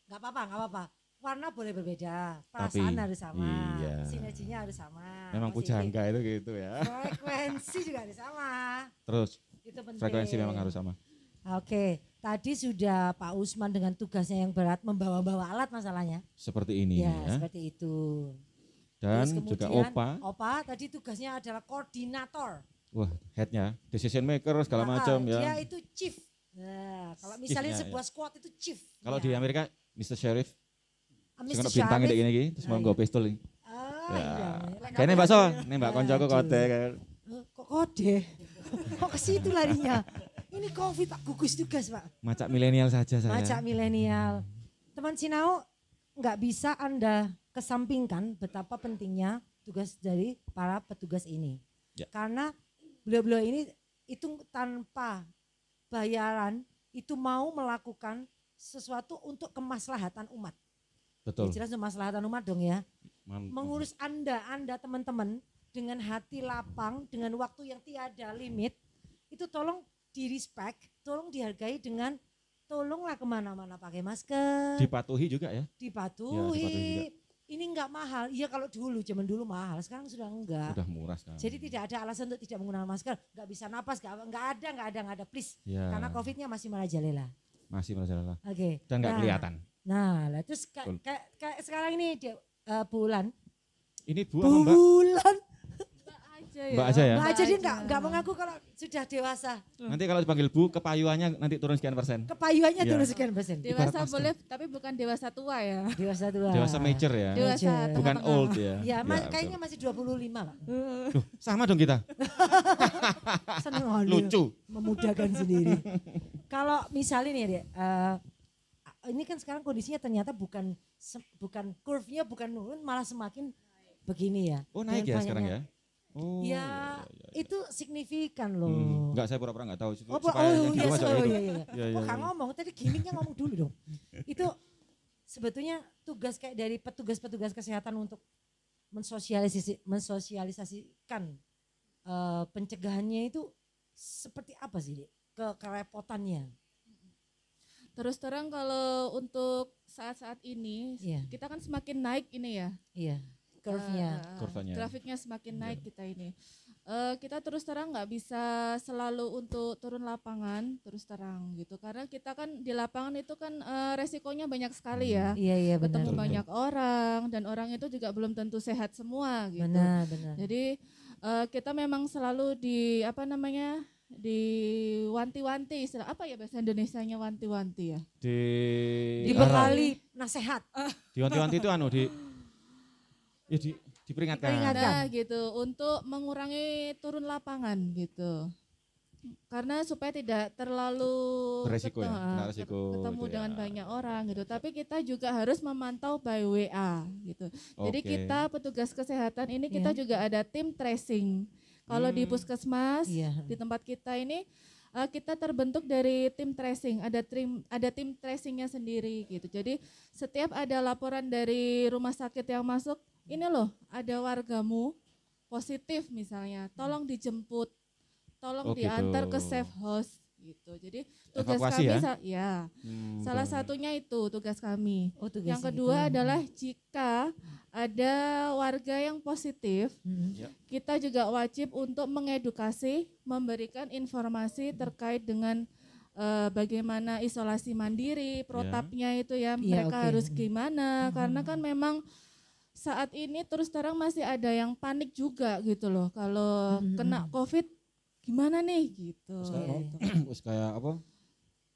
Gak apa-apa. Warna boleh berbeda, perasaan Tapi, harus sama, iya. sinerginya harus sama. Memang positif. pujangga itu gitu ya. Frekuensi juga harus sama. Terus Itu penting. frekuensi memang harus sama. Oke, tadi sudah Pak Usman dengan tugasnya yang berat membawa-bawa alat masalahnya. Seperti ini Ya, ya. seperti itu. Dan Terus juga kemudian Opa. tadi tugasnya adalah koordinator. Wah, headnya, decision maker segala macam Dia ya. itu chief. Nah, kalau misalnya Chiefnya, sebuah squad itu chief. Kalau Ya. di Amerika Mr. Sheriff, Mr. sing ono bintang Sharif. kayak gini, terus mau Ah, nggo iya. pistol ini. Ah, Ya. iya. Kayaknya Mbak So, nembak koncoku Aduh. kote kan. Kok kode? Kok ke situ larinya? Ini COVID Pak, gugus tugas Pak. Macak milenial saja saya. Macak milenial. Teman Sinau nggak bisa Anda kesampingkan betapa pentingnya tugas dari para petugas ini. Ya. Karena beliau-beliau ini itu tanpa bayaran itu mau melakukan sesuatu untuk kemaslahatan umat. Betul. Ya, jelas kemaslahatan umat dong ya. Mantap. Mengurus Anda teman-teman dengan hati lapang, dengan waktu yang tiada limit, itu tolong di-respect, tolong dihargai dengan tolonglah kemana-mana pakai masker, Dipatuhi juga ya. dipatuhi. Ya, dipatuhi juga. Ini enggak mahal, iya kalau zaman dulu mahal, sekarang sudah enggak. Udah murah sekarang. Jadi tidak ada alasan untuk tidak menggunakan masker, enggak bisa napas, enggak ada, please. ya, Karena COVID-nya masih merajalela. masih merajalela. Oke. Dan nggak kelihatan. Nah, lah terus Betul. kayak sekarang ini bulan. Ini Bu apa Mbak? Bulan. Mbak aja ya. Mbak aja dia enggak mengaku kalau sudah dewasa. Nanti kalau dipanggil Bu, kepayuannya nanti turun sekian persen. Kepayuannya Iya. turun sekian persen. Dewasa Ibarat boleh, tapi bukan dewasa tua ya. Dewasa tua. Dewasa major ya. Dewasa Major. Bukan tengah-tengah. old ya. Ya, betul. kayaknya masih 25 Pak. Loh, sama dong kita. Seneng hal Lucu. memudahkan sendiri. Kalau misalnya nih Dek, ini kan sekarang kondisinya ternyata bukan kurvnya bukan turun malah semakin begini ya. Oh naik Dengan ya sekarang banyaknya- ya. Oh. Ya, iya. itu signifikan loh. Enggak, saya pura-pura enggak tahu. Oh, Supaya yang di iya, rumah juga oh, ikut. iya. Iya, iya, Kok nggak iya. ngomong, tadi gimmicknya ngomong dulu dong. Itu sebetulnya tugas kayak dari petugas-petugas kesehatan untuk mensosialisasikan pencegahannya itu seperti apa sih, Dek? Kerepotannya. Terus terang kalau untuk saat-saat ini Iya. kita kan semakin naik ini ya. Iya, curve-nya. Kurvanya. Grafiknya semakin naik kita ini. Kita terus terang nggak bisa selalu untuk turun lapangan terus terang gitu. Karena kita kan di lapangan itu kan resikonya banyak sekali ya. Iya, benar. Ketemu Betul. banyak orang dan orang itu juga belum tentu sehat semua gitu. Benar. Jadi kita memang selalu diwanti-wanti, istilah apa ya bahasa Indonesianya wanti-wanti ya? Dibekali nasihat. Diwanti-wanti itu diperingatkan. Nah gitu, untuk mengurangi turun lapangan gitu. Karena supaya tidak terlalu Beresiko ya, kena resiko ketemu itu ya. dengan banyak orang gitu. Tapi kita juga harus memantau by WA gitu. Jadi Oke. kita petugas kesehatan ini kita Iya. juga ada tim tracing. Kalau di puskesmas Iya. di tempat kita ini kita terbentuk dari tim tracing, ada tim tracingnya sendiri gitu. Jadi setiap ada laporan dari rumah sakit yang masuk, ini loh ada wargamu positif misalnya, tolong dijemput, tolong Oh, diantar gitu. ke safe house gitu. Jadi tugas Evakuasi kami ya? salah satunya itu tugas kami. Oh, tugas Yang gitu. kedua adalah jika ada warga yang positif, kita juga wajib untuk mengedukasi, memberikan informasi terkait dengan bagaimana isolasi mandiri, protapnya itu ya, mereka oke. harus gimana, karena kan memang saat ini terus terang masih ada yang panik juga gitu loh, kalau kena COVID gimana nih gitu. Terus kayak apa?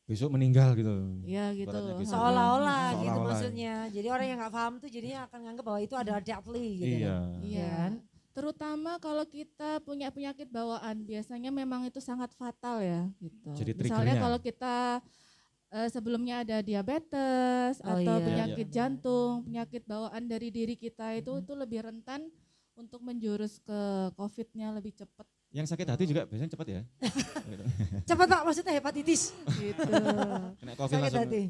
Besok meninggal gitu. Ya gitu. Ibaratnya gitu. Seolah-olah gitu Seolah-olah. maksudnya. Jadi orang yang nggak paham tuh jadinya akan nganggap bahwa itu adalah deadly gitu. Iya. Iya. kan? Terutama kalau kita punya penyakit bawaan, biasanya memang itu sangat fatal ya gitu. Jadi Misalnya triggernya. kalau kita sebelumnya ada diabetes Oh, atau iya. penyakit jantung, penyakit bawaan dari diri kita itu lebih rentan untuk menjurus ke COVID-nya lebih cepat Yang sakit hati juga biasanya cepat ya. Gitu. Cepat Pak, maksudnya hepatitis. gitu. Kena COVID Sakit langsung. hati.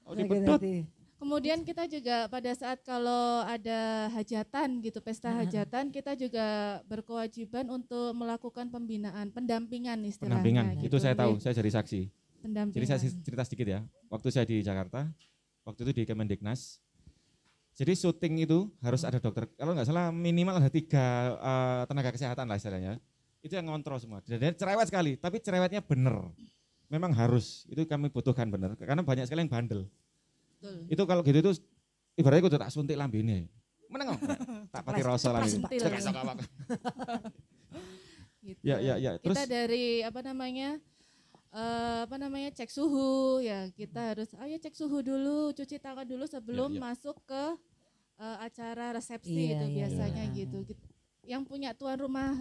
Oh, Sakit dipedot. hati. Kemudian kita juga pada saat kalau ada hajatan gitu, pesta hajatan, kita juga berkewajiban untuk melakukan pendampingan istilahnya. Pendampingan. gitu. Itu saya tahu, Jadi, saya jadi saksi. pendampingan. Jadi saya cerita sedikit ya. Waktu saya di Jakarta, waktu itu di Kemendiknas. Jadi syuting itu harus ada dokter. Kalau nggak salah minimal ada 3 tenaga kesehatan lah istilahnya. Itu yang ngontrol semua. Dan cerewet sekali, tapi cerewetnya bener. Memang harus. Itu kami butuhkan bener. Karena banyak sekali yang bandel. Betul. Itu kalau gitu itu ibaratnya kudu tak suntik lambene. Meneng kok. Tak pati rasa lambene. Sentil. Cekak awak. Gitu. Ya. Terus Kita dari cek suhu ya, kita harus ayo cek suhu dulu, cuci tangan dulu sebelum Ya. masuk ke acara resepsi Iya, itu iya, biasanya iya. gitu. Yang punya tuan rumah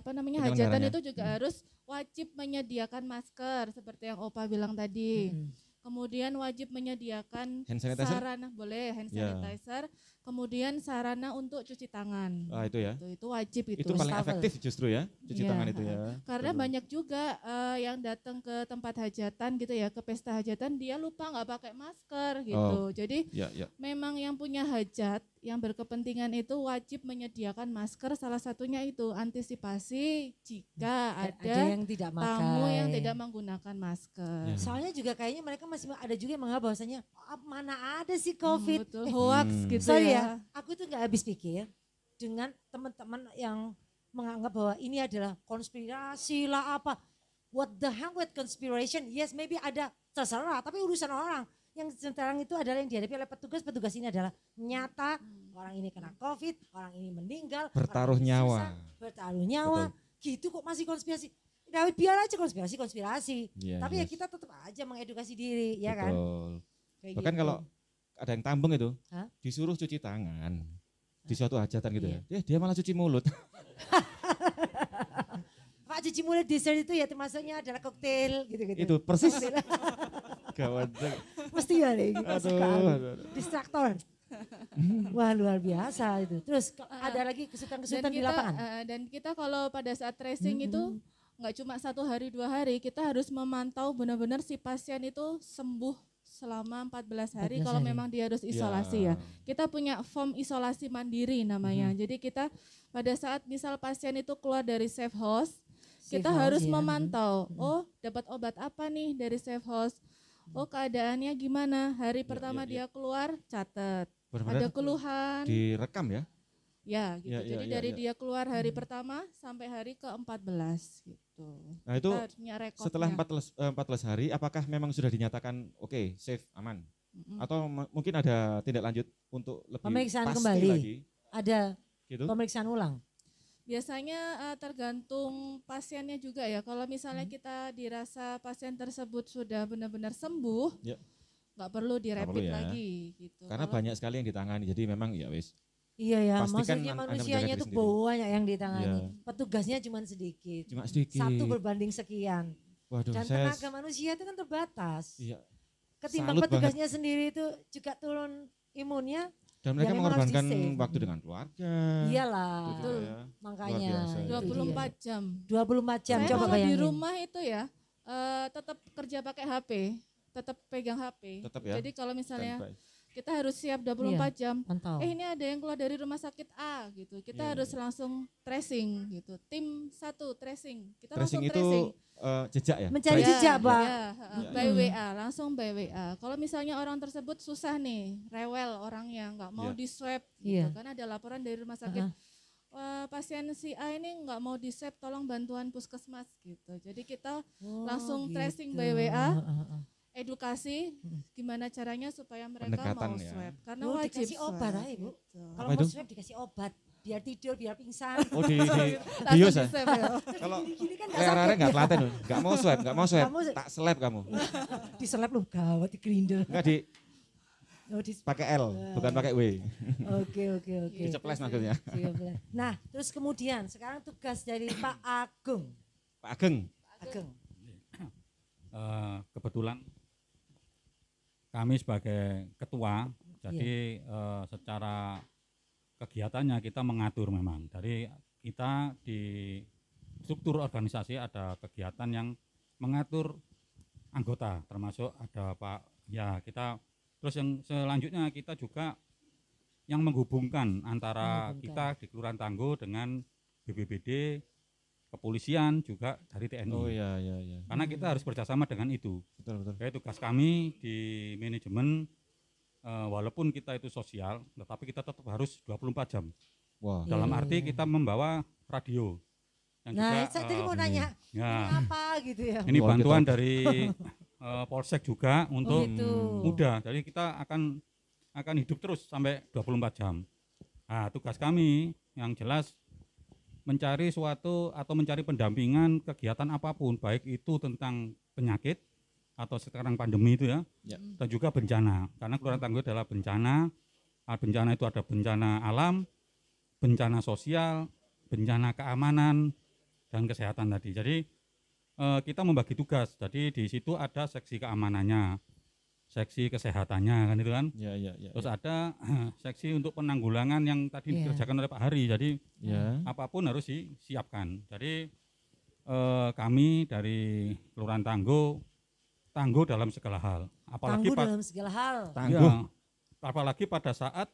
Penyelenggaranya. hajatan itu juga harus wajib menyediakan masker seperti yang Opa bilang tadi. Kemudian wajib menyediakan Hand sanitizer? sarana, boleh hand Ya. sanitizer, kemudian sarana untuk cuci tangan. itu ya. Itu wajib Itu paling Wastafel. efektif justru ya, cuci Iya. tangan itu ya. Karena Betul. banyak juga yang datang ke tempat hajatan gitu ya, ke pesta hajatan, dia lupa nggak pakai masker gitu. Jadi Ya. memang yang punya hajat, yang berkepentingan itu wajib menyediakan masker. Salah satunya itu antisipasi jika ada yang tidak makan. tamu yang tidak menggunakan masker. Ya. Soalnya juga kayaknya mereka masih ada juga yang menganggap bahwasanya mana ada sih COVID. Betul, hoax gitu Sorry ya. ya, aku itu nggak habis pikir dengan teman-teman yang menganggap bahwa ini adalah konspirasi lah apa. What the hell with conspiration? Yes, maybe ada, terserah, tapi urusan orang. Yang sekarang itu adalah yang dihadapi oleh petugas ini adalah nyata, orang ini kena COVID, orang ini meninggal, Bertaruh orang ini nyawa. susah, bertaruh nyawa. Gitu kok masih konspirasi. Nah, biar aja konspirasi. Iya, Tapi ya yes. kita tetap aja mengedukasi diri, ya kan? Betul. Kayak Bahkan gitu. kalau ada yang tambeng itu, Hah? disuruh cuci tangan di suatu hajatan gitu Iya. ya. Dia malah cuci mulut. Pak cuci mulut dessert itu ya termasuknya adalah koktail gitu-gitu. Itu persis. Gawat. Mesti ya deh. Aduh. Distraktor. Wah luar biasa itu. Terus ada lagi kesulitan-kesulitan di lapangan. Dan kita kalau pada saat tracing itu nggak cuma 1 hari 2 hari, kita harus memantau benar-benar si pasien itu sembuh selama 14 hari 14 kalau hari. memang dia harus isolasi ya. Kita punya form isolasi mandiri namanya. Jadi kita pada saat misal pasien itu keluar dari safe house, Safe kita house, harus ya. memantau, oh dapat obat apa nih dari safe house. Oh keadaannya gimana? Hari pertama dia keluar catat. Benar-benar Ada keluhan. direkam ya? Ya gitu. Ya, ya, Jadi ya, dari ya. dia keluar hari pertama sampai hari ke-14 gitu. Nah itu Kita harus punya rekodnya. setelah 14 hari, apakah memang sudah dinyatakan oke, safe, aman? Atau mungkin ada tindak lanjut untuk lebih Pemeriksaan pasti kembali. lagi? Ada Gitu? pemeriksaan ulang. Biasanya tergantung pasiennya juga ya. Kalau misalnya kita dirasa pasien tersebut sudah benar-benar sembuh, Ya. nggak perlu direpit ya. lagi gitu. Karena Kalau- banyak sekali yang ditangani, jadi memang ya wis. Iya ya, Pastikan maksudnya Anda manusianya menjaga tuh diri sendiri. banyak yang ditangani. Iya. Petugasnya cuma sedikit. Cuma sedikit. Satu berbanding sekian. Waduh, Dan saya tenaga manusia itu kan terbatas. iya. Ketimbang salut petugasnya sendiri itu juga turun imunnya, Dan mereka Ya, memang harus mengorbankan di-save. waktu dengan keluarga. iyalah. Itu Betul. ya. Makanya Luar biasa, ya. itu 24 dia. jam. 24 jam Saya coba kalau di bayangin. rumah itu ya tetap kerja pakai HP, tetap pegang HP. Tetap ya. Jadi kalau misalnya Standby. kita harus siap 24 jam. Mantap. Ini ada yang keluar dari rumah sakit A gitu. Kita Iya, harus langsung tracing gitu. Tim 1 tracing. Kita Tracing langsung itu tracing. jejak ya? Mencari Trace. jejak, Pak. Ya, by WA, langsung by WA. Kalau misalnya orang tersebut susah nih, rewel orangnya, nggak mau Iya. di swab, Iya. gitu. Kan ada laporan dari rumah sakit, pasien si A ini nggak mau di swab, tolong bantuan puskesmas gitu. Jadi kita Oh, langsung tracing gitu. by WA, Heeh. edukasi gimana caranya supaya mereka Pendekatan mau ya. swab. Karena Oh, wajib dikasih obat swab, aja, Bu. gitu. Kalau Apa mau itu? swab dikasih obat, biar tidur, biar pingsan. Oh di Langsung bios ya? di swab ya. Kalau Gini kan nggak arek-arek sakit. nggak telaten loh. Nggak mau swab, nggak mau swab. Nggak mau- Tak seleb kamu. Di seleb lu gawat di grinder. Enggak di Oh, di pakai L, bukan pakai W. Oke. Diceples maksudnya. Siap. Nah, terus kemudian sekarang tugas dari Pak Agung. Pak Ageng. Agung. Kebetulan kami sebagai ketua, jadi secara kegiatannya kita mengatur memang. Dari kita di struktur organisasi ada kegiatan yang mengatur anggota, termasuk ada Pak, ya kita, terus yang selanjutnya kita juga yang menghubungkan antara kita di Kelurahan Tangguh dengan BPBD, kepolisian juga dari TNI. Oh iya. Karena kita harus bersama dengan itu. Betul. Jadi tugas kami di manajemen walaupun kita itu sosial, tetapi kita tetap harus 24 jam. Wah. Dalam arti kita membawa radio. Yang Nah, juga, saya tadi mau nanya, ya, apa gitu ya? ini Walkie bantuan talkie. dari Polsek juga untuk gitu. muda. Jadi kita akan hidup terus sampai 24 jam. Nah, tugas kami yang jelas mencari suatu atau mencari pendampingan kegiatan apapun, baik itu tentang penyakit atau sekarang pandemi itu ya, Ya. dan juga bencana. Karena Kelurahan Tangguh adalah bencana. Bencana itu ada bencana alam, bencana sosial, bencana keamanan dan kesehatan tadi. Jadi kita membagi tugas. Jadi di situ ada seksi keamanannya, seksi kesehatannya kan itu kan. Ya. Terus ada seksi untuk penanggulangan yang tadi Iya. dikerjakan oleh Pak Hari. Jadi Ya. apapun harus disiapkan. Jadi kami dari Kelurahan Tangguh dalam segala hal. Apalagi Tangguh dalam segala hal. Tangguh. ya, apalagi pada saat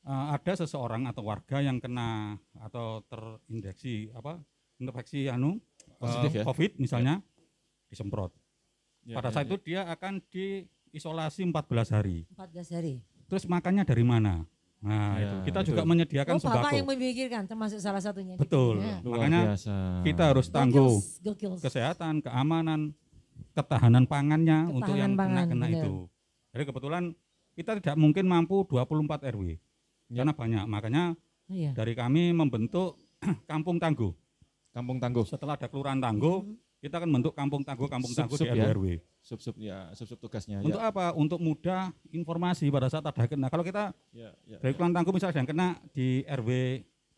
ada seseorang atau warga yang kena atau terinfeksi infeksi Positif ya? COVID misalnya disemprot. Ya, Pada ya, saat ya. itu dia akan diisolasi 14 hari. 14 hari. Terus makannya dari mana? Nah, Ya, itu kita itu. juga menyediakan Oh, Bapak sembako. yang memikirkan termasuk salah satunya. Betul. Ya. Luar Makanya biasa. kita harus tangguh Gokil. kesehatan, keamanan, ketahanan pangannya untuk yang pangan, kena benar. itu. Jadi kebetulan kita tidak mungkin mampu 24 RW. Ya. Karena banyak. Makanya Iya. dari kami membentuk Kampung Tangguh. Kampung Tangguh. Setelah ada Kelurahan Tangguh, kita akan bentuk Kampung Tangguh Sub-sub di ya? RW. Sub-sub tugasnya. Untuk apa? Untuk mudah informasi pada saat ada kena. Kalau kita Ya. dari Kelurahan Tangguh misalnya ada yang kena di RW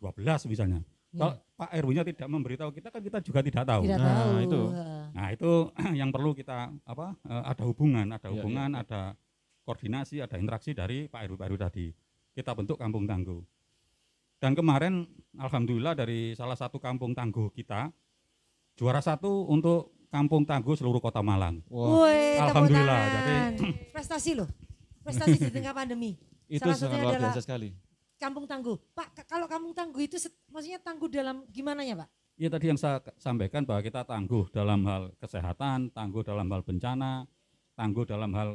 12 misalnya. Ya. Kalau Pak RW-nya tidak memberitahu kita kan kita juga tidak tahu. Tidak Nah, tahu. itu. Nah, itu yang perlu kita ada hubungan, Ya. ada koordinasi, ada interaksi dari Pak RW tadi. Kita bentuk Kampung Tangguh. Dan kemarin alhamdulillah dari salah satu Kampung Tangguh kita juara 1 untuk Kampung Tangguh seluruh Kota Malang. Wah, Woi, tepuk Alhamdulillah, tangan. jadi- Prestasi loh. Prestasi di tengah pandemi. itu Salah sangat satunya luar adalah biasa sekali. Kampung Tangguh. Pak, kalau Kampung Tangguh itu maksudnya tangguh dalam gimana ya, Pak? Ya tadi yang saya sampaikan bahwa kita tangguh dalam hal kesehatan, tangguh dalam hal bencana, tangguh dalam hal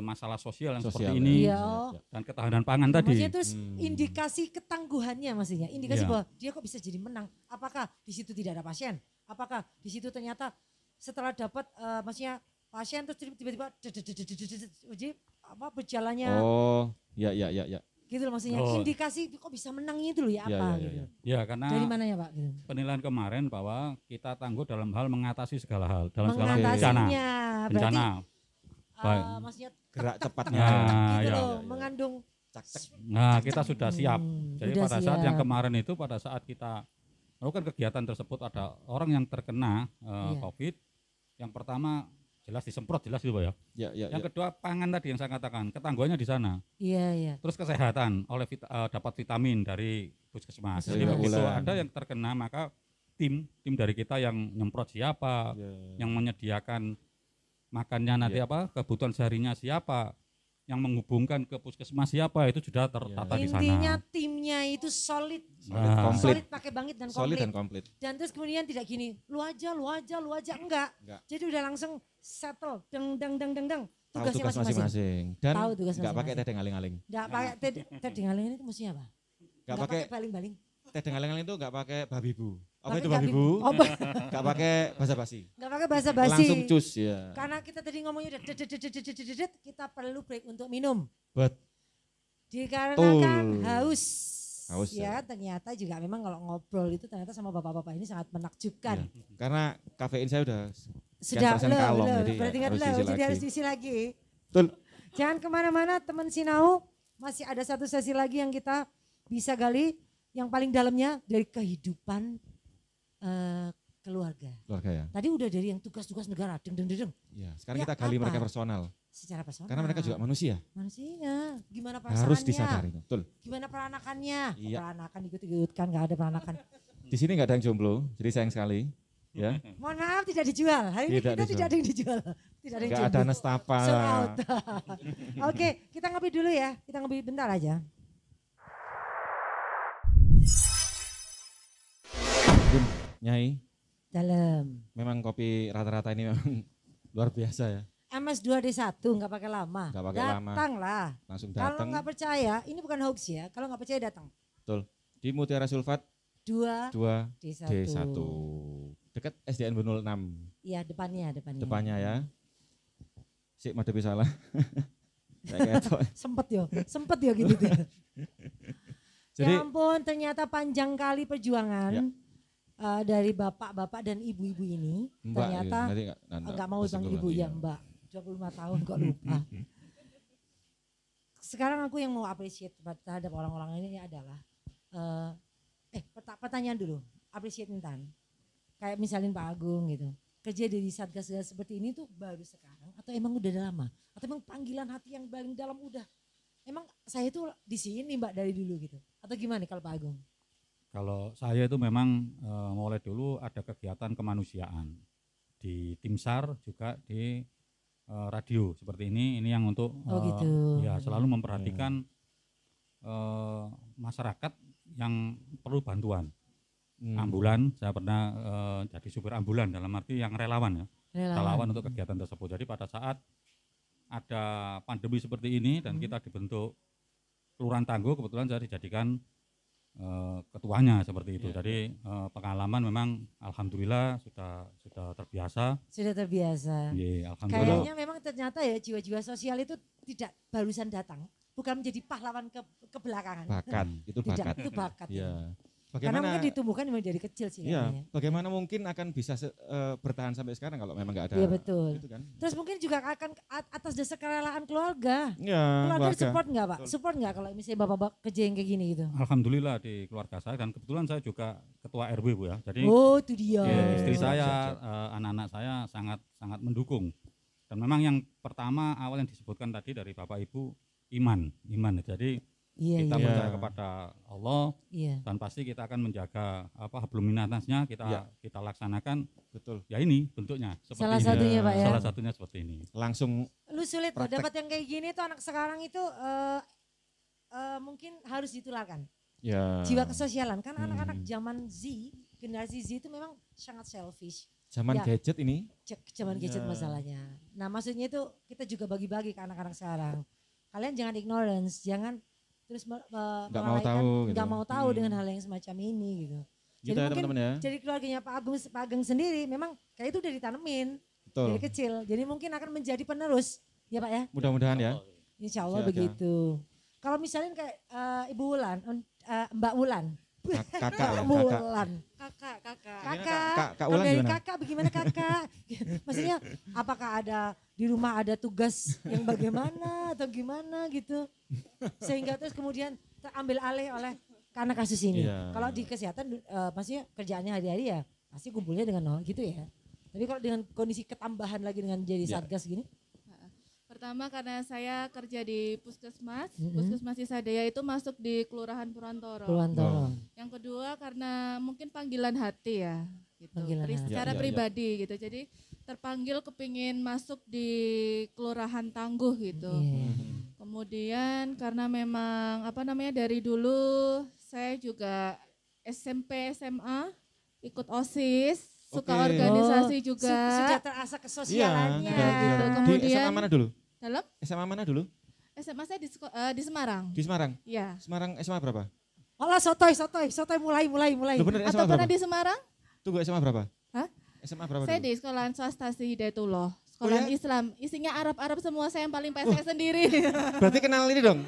masalah sosial yang seperti Sosial, ini Iya. dan ketahanan pangan tadi. Maksudnya terus indikasi ketangguhannya maksudnya, indikasi Iya. bahwa dia kok bisa jadi menang. Apakah di situ tidak ada pasien? Apakah di situ ternyata setelah dapat maksudnya pasien terus tiba-tiba berjalannya Oh, ya. gitu loh maksudnya. Oh. Indikasi kok bisa menang itu loh ya Iya, apa iya, gitu. Ya karena Dari mana ya Pak? Gitu. penilaian kemarin bahwa kita tangguh dalam hal mengatasi segala hal, dalam segala bencana. Mengatasinya berarti Bencana. Baik. maksudnya Gerak tek, cepatnya. tek, tek, tek Nah, gitu ya. loh, mengandung Nah, kita sudah siap. Jadi udah pada saat yang siap. kemarin itu pada saat kita melakukan kegiatan tersebut ada orang yang terkena Iya. COVID. Yang pertama jelas disemprot jelas itu Pak ya. Ya. Yang kedua pangan tadi yang saya katakan, ketangguhannya di sana. Iya. Terus kesehatan oleh dapat vitamin dari puskesmas. Jadi Puskesmas. begitu Bulan. ada yang terkena maka tim dari kita yang nyemprot siapa, yang menyediakan makannya nanti Iya. kebutuhan seharinya siapa, yang menghubungkan ke puskesmas siapa itu sudah tertata di sana. Intinya timnya itu solid. Nah. Komplit. Solid pakai bangit dan Solid komplit. dan komplit. Dan terus kemudian tidak gini, lu aja enggak. Enggak. Jadi udah langsung settle, deng. Tahu Tugasnya tugas masing-masing. masing-masing. Dan Tahu tugas nggak pakai masing-masing. teh aling-aling. Enggak pakai teh ngaling itu maksudnya apa? Nggak pakai baling-baling. teh aling-aling itu nggak pakai babi bu. Apa Pakai itu babi bu? Oh, Nggak pakai basa-basi. enggak pakai basa-basi. Langsung cus ya. Karena kita tadi ngomongnya udah dedet, kita perlu break untuk minum. Bet. Dikarenakan haus. Haus, Ya, ternyata juga memang kalau ngobrol itu ternyata sama bapak-bapak ini sangat menakjubkan. Iya. Karena kafein saya udah Sudah sekian persen kalom, jadi berarti harus nggak diisi jadi lagi. harus diisi lagi. Betul. Jangan kemana-mana teman Sinau, masih ada satu sesi lagi yang kita bisa gali, yang paling dalamnya dari kehidupan keluarga. Keluarga ya. Tadi udah dari yang tugas-tugas negara, deng. Iya. Sekarang Ya, kita gali apa? mereka personal. Secara personal. Karena mereka juga manusia. manusia. Gimana perasaannya? Harus disadari. Betul. Gimana peranakannya? Iya. Peranakan ikut-ikutkan, nggak ada peranakan. Di sini nggak ada yang jomblo, jadi sayang sekali. Ya. Mohon maaf tidak dijual. Hari ini Tidak kita dijual. tidak ada yang dijual. Tidak ada yang Nggak ada jomblo. nestapa. Sold out. Oke, kita ngopi dulu ya. Kita ngopi bentar aja. Bun, Nyai, Dalam. memang kopi rata-rata ini memang luar biasa ya. MS2D1 nggak pakai lama. Nggak pakai lama. Datang lah. Langsung Kalau datang. nggak percaya, ini bukan hoax ya. Kalau nggak percaya datang. Betul. Di Mutiara Sulfat 2D1. 2D1. Dekat SDN 06 Iya, depannya. depannya ya. Sik madepi salah. Kayak ketok. Sempet yo gitu tuh. Jadi Ya ampun, ternyata panjang kali perjuangan Ya. dari bapak-bapak dan ibu-ibu ini. Mbak, ternyata nanti nggak mau bang ibu ya Mbak. 25 tahun kok lupa. Sekarang aku yang mau appreciate terhadap orang-orang ini adalah pertanyaan dulu, appreciate Intan. Kayak misalnya Pak Agung gitu. Kerja dari satgas seperti ini tuh baru sekarang atau emang udah lama? Atau emang panggilan hati yang paling dalam udah? Emang saya tuh di sini Mbak dari dulu gitu. Atau gimana kalau Pak Agung? Kalau saya itu memang mulai dulu ada kegiatan kemanusiaan di tim SAR juga di radio seperti ini yang untuk gitu. ya selalu memperhatikan masyarakat yang perlu bantuan. Ambulan, saya pernah jadi supir ambulan dalam arti yang relawan ya, relawan untuk kegiatan tersebut. Jadi pada saat ada pandemi seperti ini dan kita dibentuk Kelurahan Tangguh, kebetulan saya dijadikan ketuanya seperti itu. Jadi pengalaman memang alhamdulillah sudah terbiasa. Sudah terbiasa. Iya, alhamdulillah. Kayaknya memang ternyata ya jiwa-jiwa sosial itu tidak barusan datang, bukan menjadi pahlawan ke belakangan. bakat, itu Tidak, bakat. itu bakat. Iya. Karena Bagaimana mungkin ditumbuhkan memang dari kecil sih Iya, kayaknya. bagaimana mungkin akan bisa bertahan sampai sekarang kalau memang nggak ada. Iya betul. Gitu kan? Terus mungkin juga akan atas dasar kerelaan keluarga. Iya, Keluarga keluarga. support nggak Pak? Betul. Support nggak kalau misalnya bapak-bapak kerja yang kayak gini gitu? Alhamdulillah di keluarga saya dan kebetulan saya juga ketua RW Bu ya. Jadi Oh itu dia. ya, istri Siap, saya, siap, siap. anak-anak saya sangat mendukung. Dan memang yang pertama awal yang disebutkan tadi dari Bapak Ibu iman. Jadi Iya, kita iya. percaya kepada Allah Iya. dan pasti kita akan menjaga hablum minasnya Iya. kita laksanakan. Betul. Ya ini bentuknya seperti Salah ini. satunya Pak ya. Salah satunya seperti ini. Langsung Lu sulit loh Praktek. dapat yang kayak gini tuh anak sekarang itu mungkin harus ditularkan. ya. Jiwa kesosialan kan Hmm. anak-anak zaman Z, generasi Z itu memang sangat selfish. Zaman Ya. gadget ini. Zaman gadget Ya. masalahnya. Nah maksudnya itu kita juga bagi-bagi ke anak-anak sekarang. Kalian jangan ignorance, jangan terus Nggak mau tahu gitu. nggak mau tahu dengan hal yang semacam ini gitu. Gitu Jadi ya mungkin teman-teman ya. jadi keluarganya Pak Ageng sendiri memang kayak itu udah ditanemin Betul. dari kecil. Jadi mungkin akan menjadi penerus ya Pak ya. Mudah-mudahan ya. Insya Allah Silakan. begitu. Kalau misalnya kayak Ibu Wulan, Mbak Wulan, Kakak ya, Mbak kakak. Wulan, Kakak. Kak Wulan dari gimana? kakak bagaimana kakak? Maksudnya apakah ada di rumah ada tugas yang bagaimana atau gimana gitu? Sehingga terus kemudian terambil alih oleh karena kasus ini. Iya. Kalau di kesehatan maksudnya kerjaannya hari-hari ya pasti kumpulnya dengan nol gitu ya. Tapi kalau dengan kondisi ketambahan lagi dengan jadi Iya. satgas gini, Pertama karena saya kerja di Puskesmas, Puskesmas Cisadea itu masuk di Kelurahan Purwantoro. Purwantoro. Yang kedua karena mungkin panggilan hati ya, gitu. Panggilan hati. Secara Ya, ya. pribadi gitu. Jadi terpanggil kepingin masuk di Kelurahan Tangguh gitu. Iya. Kemudian karena memang dari dulu saya juga SMP SMA ikut OSIS, suka Oke. organisasi Oh, juga. Sudah terasa Iya, kesosialannya. sudah. gitu. Di Kemudian- SMA mana dulu? Dalam SMA mana dulu? SMA saya di Semarang. Di Semarang. Ya. Semarang SMA berapa? Olah sotoy mulai. Lu bener Atau SMA pernah berapa? di Semarang? Tunggu SMA berapa? Hah? SMA berapa Saya dulu? di sekolahan swasta sih Hidayatullah. Sekolahan ya? Islam. Isinya Arab-Arab semua, saya yang paling pesek sendiri. Berarti kenal ini dong?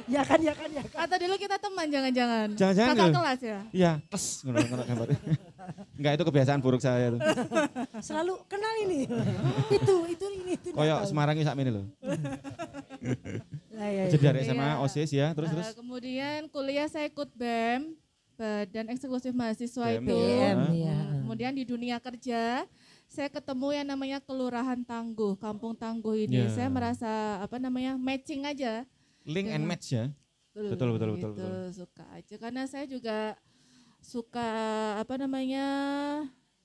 Ya kan. Atau dulu kita teman jangan-jangan. Jangan-jangan Kakak dulu. kelas ya? Iya, tes ngono gambar. Enggak, itu kebiasaan buruk saya tuh. Selalu kenal ini. itu ini itu. Koyok Semarang ini sakmene lho. Lah, ya, Jadi dari Iya. SMA OSIS ya, terus. Kemudian kuliah saya ikut BEM, Badan Eksekutif Mahasiswa BEM, itu. BM ya. Kemudian di dunia kerja, saya ketemu yang namanya Kelurahan Tangguh, Kampung Tangguh ini. Ya. Saya merasa matching aja. Link and match ya. Betul. Suka aja karena saya juga suka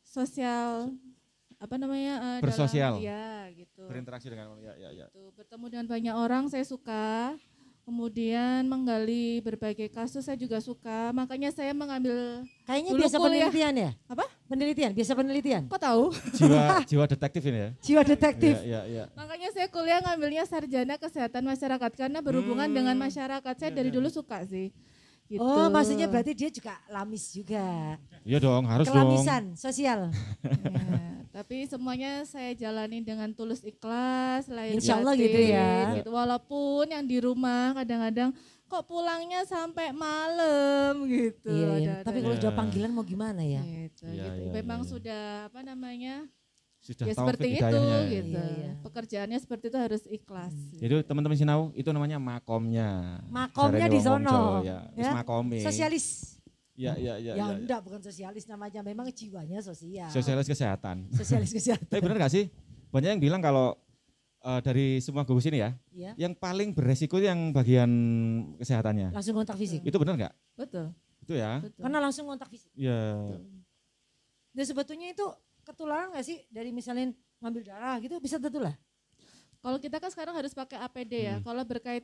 sosial Bersosial. ya gitu. Berinteraksi dengan ya. Tuh, bertemu dengan banyak orang saya suka. Kemudian menggali berbagai kasus saya juga suka. Makanya saya mengambil Kayaknya Dulu biasa kuliah. penelitian ya? Apa? Biasa penelitian. kok tahu? Jiwa detektif ini ya. Jiwa detektif. Iya. Makanya saya kuliah ngambilnya sarjana kesehatan masyarakat karena berhubungan dengan masyarakat. Saya dari dulu suka sih. Gitu. Oh, maksudnya berarti dia juga lamis juga. Iya dong, harus dong. Kelamisan sosial. Ya, tapi semuanya saya jalani dengan tulus ikhlas, lahir Insya Allah batin, gitu ya. gitu. Walaupun yang di rumah kadang-kadang kok pulangnya sampai malam gitu. Iya. Ada- Tapi kalau Iya. sudah panggilan mau gimana ya? gitu, Iya, gitu. iya, Memang iya. sudah Sudah ya taufik seperti itu hidayahnya ya. gitu. Iya, iya. Pekerjaannya seperti itu harus ikhlas. Jadi teman-teman Sinau itu namanya makomnya. Makomnya Jarene di wong sono. Jawa, Ya, wis Ya. makome. Sosialis. Ya. Ya enggak, bukan sosialis namanya, memang jiwanya sosial. Sosialis kesehatan. Sosialis kesehatan. Tapi benar gak sih? Banyak yang bilang kalau dari semua gugus ini ya, Ya. yang paling beresiko itu yang bagian kesehatannya. Langsung kontak fisik. Itu benar nggak? Betul. Itu ya. Betul. Karena langsung kontak fisik. Ya. Dan sebetulnya itu ketularan nggak sih dari misalnya ngambil darah gitu bisa tertular? Kalau kita kan sekarang harus pakai APD ya. Hmm. Kalau berkait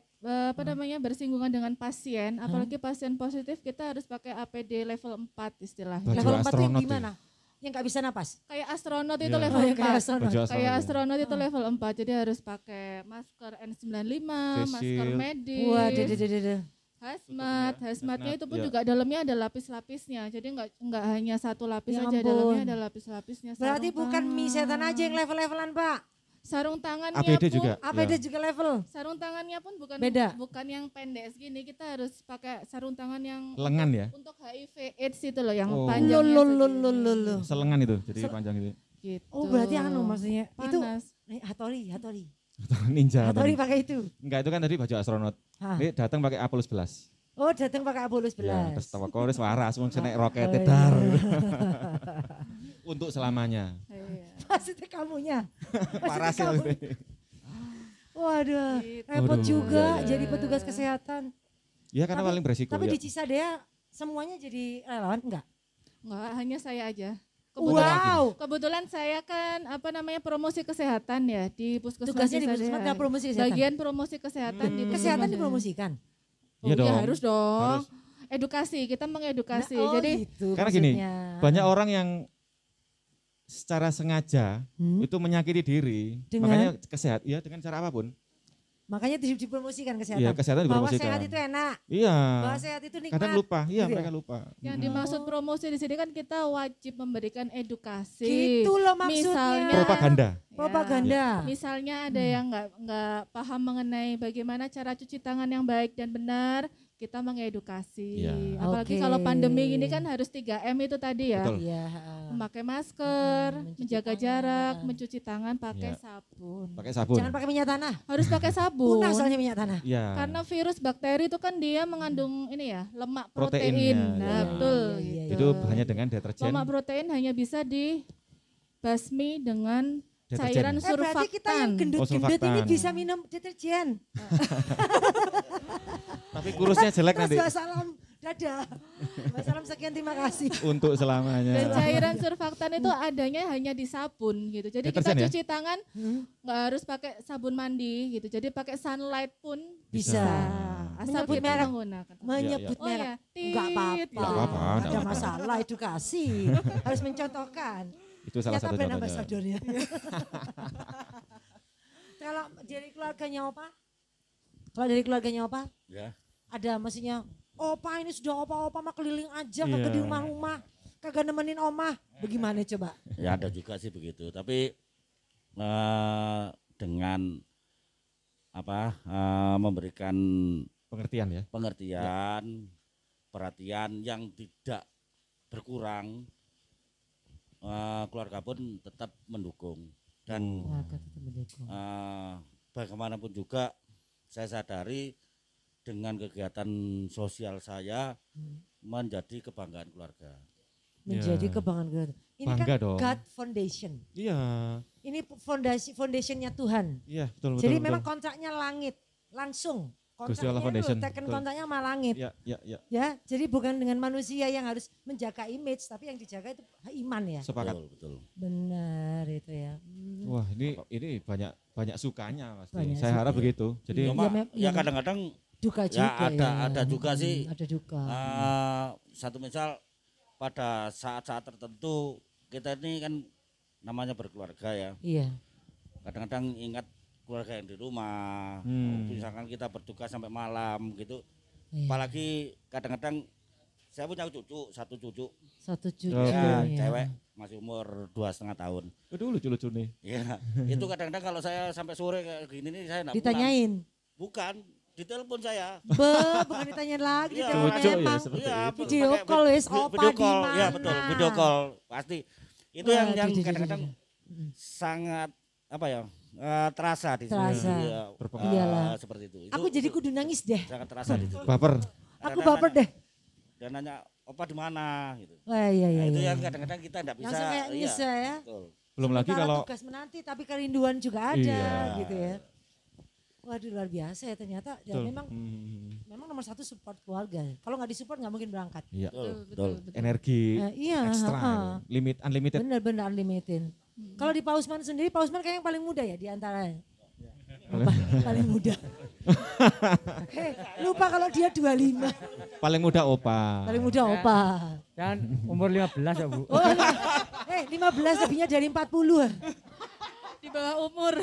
bersinggungan dengan pasien, apalagi pasien positif, kita harus pakai APD level 4 istilahnya. Baju Level 4 itu yang astronot gimana? Yang nggak bisa napas? Kayak astronot itu Iya. level Oh, 4. kayak astronot. Baju Kayak astronot ya. astronot itu level 4. Jadi harus pakai masker N95, Face masker shield. medis, Wah, deh. hazmat. Hazmatnya Hazmat, itu pun ya. juga dalamnya ada lapis-lapisnya. Jadi nggak hanya satu lapis Ya aja, ampun. dalamnya ada lapis-lapisnya. Berarti Sarung bukan mie setan tangan. aja yang level-levelan, Pak. Sarung tangannya APD pun juga. APD Ya. juga level. sarung tangannya pun Beda. bukan yang pendek segini, kita harus pakai sarung tangan yang Lengan ya. untuk HIV AIDS itu loh yang Oh. panjangnya Lolo. Selengan itu, jadi panjang itu. gitu. Oh, berarti maksudnya itu panas. Hatori. Ninja. Hatori pakai itu. Enggak, itu kan tadi baju astronot. Hah. Ini datang pakai Apollo 11. Oh, datang pakai Apollo 11. Ya, terus tawakoris waras, wong kena roket Oh, iya. dar. Untuk selamanya. Iya. Maksudnya kamunya. Parah sih. kamu. Waduh, Gitu. repot Waduh, juga iya. jadi petugas kesehatan. Ya karena paling beresiko Tapi ya. di Cisadea semuanya jadi relawan enggak? Enggak, hanya saya aja. Wow. Kebetulan saya kan promosi kesehatan ya di Puskesmas Tugasnya di Cisadea. Puskesmas adalah promosi kesehatan. Bagian promosi kesehatan di Kesehatan Puskesmas. dipromosikan. Oh, Iya iya dong. harus dong. Harus. edukasi, kita mengedukasi. Nah, Jadi gitu Karena gini, maksudnya. banyak orang yang secara sengaja itu menyakiti diri, Dengan? makanya ya dengan cara apapun. Makanya dipromosikan kesehatan. Iya, kesehatan Bahwa dipromosikan. sehat itu enak, Iya. bahwa sehat itu nikmat. Kadang lupa, iya gitu ya? mereka lupa. yang dimaksud promosi di sini kan kita wajib memberikan edukasi. Gitu loh maksudnya. Misalnya Propaganda. Propaganda. Misalnya ada yang nggak paham mengenai bagaimana cara cuci tangan yang baik dan benar, kita mengedukasi. Iya. Apalagi Oke. kalau pandemi ini kan harus 3M itu tadi ya. Betul. Iya. Memakai masker, Mencuci menjaga tangan. jarak, mencuci tangan pakai Iya. sabun. Pakai sabun. Jangan pakai minyak tanah. Harus pakai sabun. Punah soalnya minyak tanah. Iya. Karena virus bakteri itu kan dia mengandung ini ya, lemak Proteinnya, protein. ya. Nah, betul Iya, gitu. Itu hanya dengan deterjen. Lemak protein hanya bisa dibasmi dengan Deterjen. cairan Berarti kita yang surfaktan. gendut-gendut ini surfaktan. bisa minum deterjen. Tapi kurusnya jelek Mas nanti. Wassalam, dadah. Wassalam sekian terima kasih. Untuk Dan selamanya. cairan surfaktan itu adanya hanya di sabun gitu. Jadi kita Deterjen ya? cuci tangan nggak harus pakai sabun mandi gitu. Jadi pakai sunlight pun Bisa. Asal Menyebut kita merek. menggunakan. Menyebut Oh merek. ya, Enggak apa-apa. Enggak apa-apa, Ada enggak apa-apa. masalah edukasi. Harus mencontohkan. Itu salah Nyata satu brand contohnya. ambassadornya. Kalau dari keluarganya Opa? Kalau dari keluarganya Opa? Ya. Ada maksudnya, Opa ini sudah Opa-Opa mah keliling aja, Iya. kagak di rumah-rumah. Kagak nemenin Omah. Bagaimana coba? Ya ada juga sih begitu. Tapi dengan memberikan Pengertian ya. pengertian, perhatian yang tidak berkurang, keluarga pun tetap mendukung. Dan Keluarga tetap mendukung. bagaimanapun juga saya sadari dengan kegiatan sosial saya menjadi kebanggaan keluarga. Menjadi Ya. kebanggaan keluarga. Ini Bangga kan dong. God Foundation. Iya. Ini foundationnya Tuhan. Iya, betul betul. Jadi betul. memang kontraknya langit, langsung. Gusti Allah Kontraknya Foundation, itu teken betul. kontraknya sama langit. Iya, iya, iya. Ya, jadi bukan dengan manusia yang harus menjaga image, tapi yang dijaga itu iman ya. Sepakat. Betul, betul. Benar itu ya. Wah, ini banyak sukanya pasti. Banyak Saya harap suka. begitu. Jadi Iya, Cuma mem- ya iya, kadang-kadang Duka ya juga ya. ada juga sih. Ada duka. Satu misal pada saat-saat tertentu kita ini kan namanya berkeluarga ya. Iya. Kadang-kadang ingat keluarga yang di rumah. Misalkan kita bertugas sampai malam gitu. Iya. Apalagi kadang-kadang saya punya cucu, satu cucu. Satu cucu. Oke. Ya, ya. cewek masih umur 2,5 tahun. aduh lucu-lucu nih. Ya, itu kadang-kadang kalau saya sampai sore kayak gini nih saya enggak Ditanyain. Bukan, ditelepon saya. Bukan ditanyain lagi. Iya. ditelepon Cucu ya, emang. seperti Iya, itu. Video pakai call wis, opa video di call, ya mana? betul, video call pasti. Itu yang Waduh, kadang-kadang sangat apa ya terasa di sini. Terasa. Iya, Berpengaruh. Iyalah. seperti itu. Aku jadi kudu nangis deh. sangat terasa di situ. Baper. Aku baper deh. Dan nanya opa di mana gitu. Wah, iya iya. Nah, itu iya. yang kadang-kadang kita enggak bisa. Langsung kayak iya, nyesel ya. betul. Belum lagi Sementara kalau tugas menanti tapi kerinduan juga ada Iya. gitu ya. Waduh luar biasa ya ternyata. Ya, betul. memang nomor satu support keluarga. Kalau nggak disupport nggak mungkin berangkat. Iya. Betul. Energi Iya. ekstra, heeh. limit unlimited. Benar-benar unlimited. Kalau di Pak Usman sendiri, Pak Usman kayaknya yang paling muda ya di antara. Paling muda. Lupa kalau dia 25. Paling muda opa. Paling muda Opa. Dan umur 15 ya Bu. Oh, 15 lebihnya dari 40. Di bawah umur.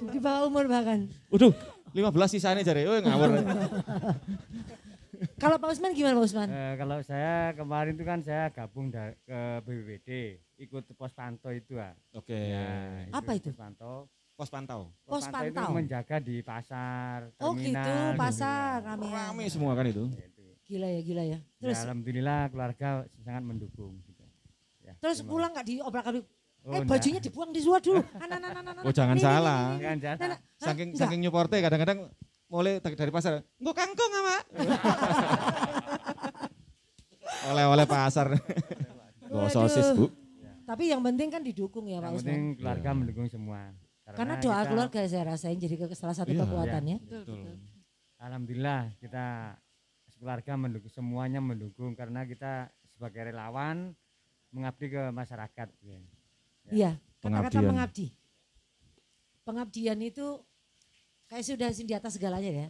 Di bawah umur bahkan. Waduh, 15 sisanya jare. Oh, ngawur. Kalau Pak Usman gimana Pak Usman? Kalau saya kemarin itu kan saya gabung ke BPBD, ikut pos pantau itu ya. Oke. Ya, Apa itu? Pos pantau. Pos pantau. Pos Pantau itu pantau. menjaga di pasar, Oh gitu, terminal. pasar ya. rame. Rame semua kan itu. Gila ya, gila ya. Ya, Terus alhamdulillah keluarga sangat mendukung. Gitu. Ya, terus terima pulang nggak diobrak-abrik? Oh, enggak. Bajunya dibuang di luar dulu. Oh, jangan salah. kasih. Kan jatah. Saking nyuporte kadang-kadang mulai dari pasar. Engko kangkung ama. Oleh-oleh pasar. Go sosis, Bu. Tapi yang penting kan didukung ya Pak Yang Usman. penting keluarga mendukung semua. Karena doa kita- keluarga saya rasain jadi salah satu Iya. kekuatannya. Betul. Alhamdulillah kita keluarga mendukung, semuanya mendukung karena kita sebagai relawan mengabdi ke masyarakat. Ya. Iya, kata-kata Pengabdian. mengabdi. Pengabdian itu kayak sudah di atas segalanya ya.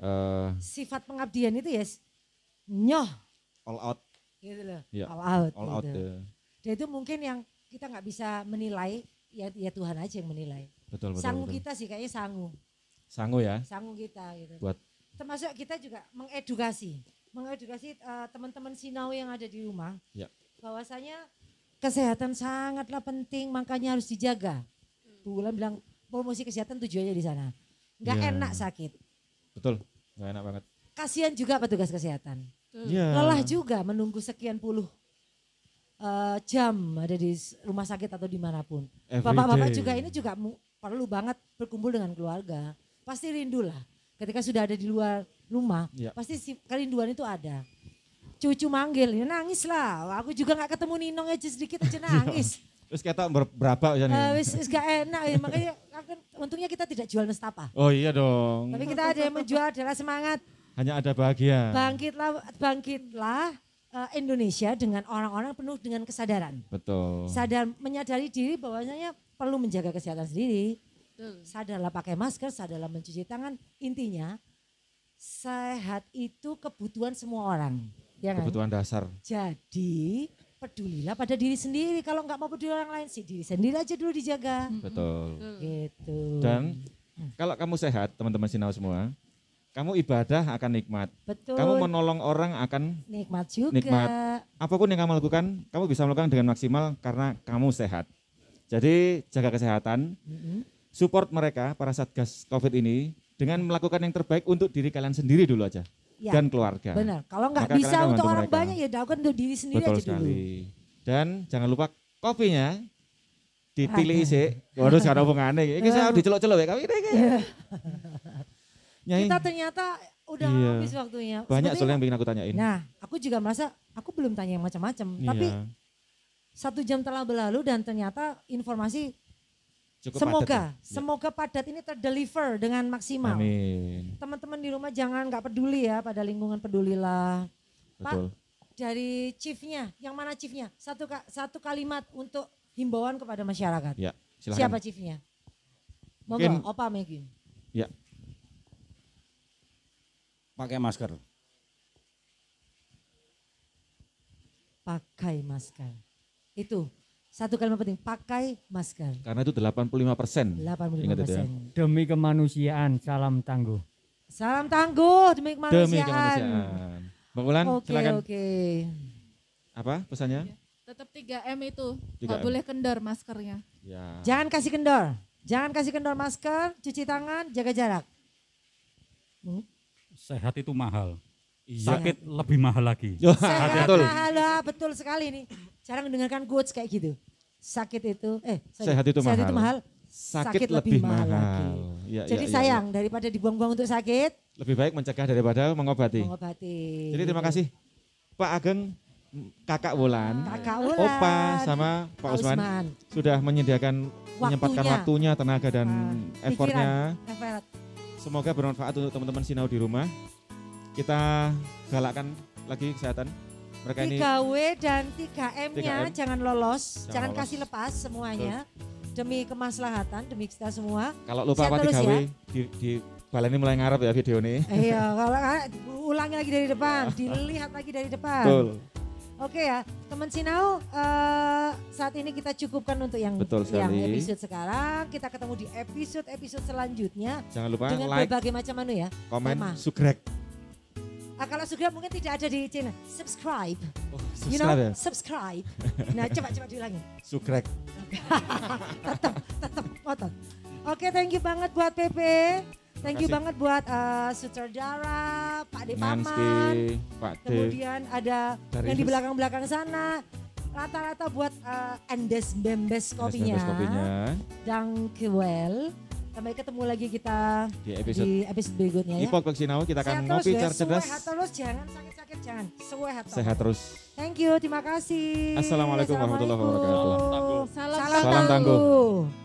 Sifat pengabdian itu ya nyoh all out. Gitu loh. Iya, All out. All gitu. out ya. Dan itu mungkin yang kita nggak bisa menilai, ya Tuhan aja yang menilai. Betul. Sangu kita sih kayaknya sangu. Sangu ya. Sangu kita gitu. Buat termasuk kita juga mengedukasi teman-teman Sinau yang ada di rumah. Ya. Bahwasanya kesehatan sangatlah penting, makanya harus dijaga. Bu Wulan bilang promosi kesehatan tujuannya di sana. Nggak Ya. enak sakit. betul, nggak enak banget. Kasihan juga petugas kesehatan. Iya. Lelah juga menunggu sekian puluh jam ada di rumah sakit atau dimanapun. Every Bapak-bapak day. juga ini juga perlu banget berkumpul dengan keluarga. Pasti rindu lah. Ketika sudah ada di luar rumah, Ya. pasti kerinduan itu ada. Cucu manggil, ya nangis lah. Aku juga nggak ketemu Ninong aja sedikit aja nangis. Terus kita berapa ya nih? Wis gak enak ya. Makanya untungnya kita tidak jual nestapa. Oh iya dong. Tapi kita ada yang menjual adalah semangat. Hanya ada bahagia. Bangkitlah Indonesia dengan orang-orang penuh dengan kesadaran. Betul. Sadar menyadari diri bahwasanya perlu menjaga kesehatan sendiri. Betul. Sadarlah pakai masker, sadarlah mencuci tangan. Intinya sehat itu kebutuhan semua orang. Ya kan? Kebutuhan dasar. Jadi pedulilah pada diri sendiri. Kalau nggak mau peduli orang lain sih diri sendiri aja dulu dijaga. Betul. Gitu. Dan kalau kamu sehat, teman-teman Sinau semua, kamu ibadah akan nikmat. betul. Kamu menolong orang akan nikmat juga. nikmat. Apapun yang kamu lakukan, kamu bisa melakukan dengan maksimal karena kamu sehat. Jadi jaga kesehatan, support mereka para satgas COVID ini dengan melakukan yang terbaik untuk diri kalian sendiri dulu aja. Ya, Dan keluarga. benar. Kalau nggak Maka bisa kalian akan untuk bantu orang mereka. banyak ya lakukan untuk diri sendiri Betul aja dulu. sekali. Dan jangan lupa kopinya dipilih sih. Waduh sekarang hubungannya. Ini saya dicelok-celok ya kami ini. Nyai, Kita ternyata udah Iya. habis waktunya. banyak soal Sebetulnya- yang ingin aku tanyain. Nah, aku juga merasa aku belum tanya yang macam-macam. Tapi Iya, 1 jam telah berlalu dan ternyata informasi cukup semoga padat ya. semoga padat ini terdeliver dengan maksimal. Amin. Teman-teman di rumah jangan nggak peduli ya pada lingkungan, pedulilah. Betul. Dari chiefnya, yang mana chiefnya? Satu kalimat untuk himbauan kepada masyarakat. Ya, silakan. Siapa chiefnya? Monggo, Mungkin- Opa Megin. Ya, Pakai masker. Pakai masker. Itu satu kalimat penting, pakai masker. karena itu 85%. 85%. Ingat itu ya. Demi kemanusiaan, salam tangguh. Salam tangguh demi kemanusiaan. Demi kemanusiaan. Bang Ulan, Oke, silakan. oke. Apa pesannya? Tetap 3M itu, 3M. nggak boleh kendor maskernya. Ya. Jangan kasih kendor. Jangan kasih kendor masker, cuci tangan, jaga jarak. Sehat itu mahal. Iya. Sakit lebih mahal lagi. Yo, Sehat betul. mahal, betul sekali nih. Jarang mendengarkan quotes kayak gitu. Sakit itu, Sehat itu mahal. Sakit lebih mahal lagi. Ya, Jadi ya, ya, sayang daripada dibuang-buang untuk sakit, ya. Lebih baik mencegah daripada mengobati. mengobati. Jadi terima kasih Pak Ageng, Kakak Wulan, Kakak Wulan, Opa sama Pak Usman sudah menyempatkan waktunya, tenaga dan effortnya. Effort. Semoga bermanfaat untuk teman-teman Sinau di rumah. Kita galakkan lagi kesehatan. Mereka ini 3W dan 3M-nya 3M. jangan lolos, jangan lolos. kasih lepas semuanya. Demi kemaslahatan, demi kita semua. kalau lupa Sehat apa terus 3W ya. di baleni mulai ngarep ya video ini. Iya, kalau ulangi lagi dari depan, dilihat lagi dari depan. Betul. Oke ya, teman Sinau, saat ini kita cukupkan untuk yang Betul sekali. episode sekarang. Kita ketemu di episode selanjutnya Jangan lupa dengan like, berbagai macam ya. komen, tema. subscribe. Kalau subscribe mungkin tidak ada di channel. Subscribe, Oh, you know, subscribe ya. subscribe. Nah, coba diulangi. Subscribe. tetap ngotot. Oke, thank you banget buat PP. Thank you Makasih. banget buat sutradara, Pak De Nanski, Paman. Pak D. Kemudian ada Darius. yang di belakang-belakang sana. Rata-rata buat Andes Bembes kopinya. kopinya Dankjewel. Sampai ketemu lagi kita di episode di episode berikutnya ya. Ipok Sinau kita akan Sehat ngopi terus, cara cerdas. Sehat terus, jangan sakit-sakit, jangan. Sehat terus. Sehat terus. Thank you, terima kasih. Assalamualaikum warahmatullahi wabarakatuh. Salam Salam tangguh. tangguh.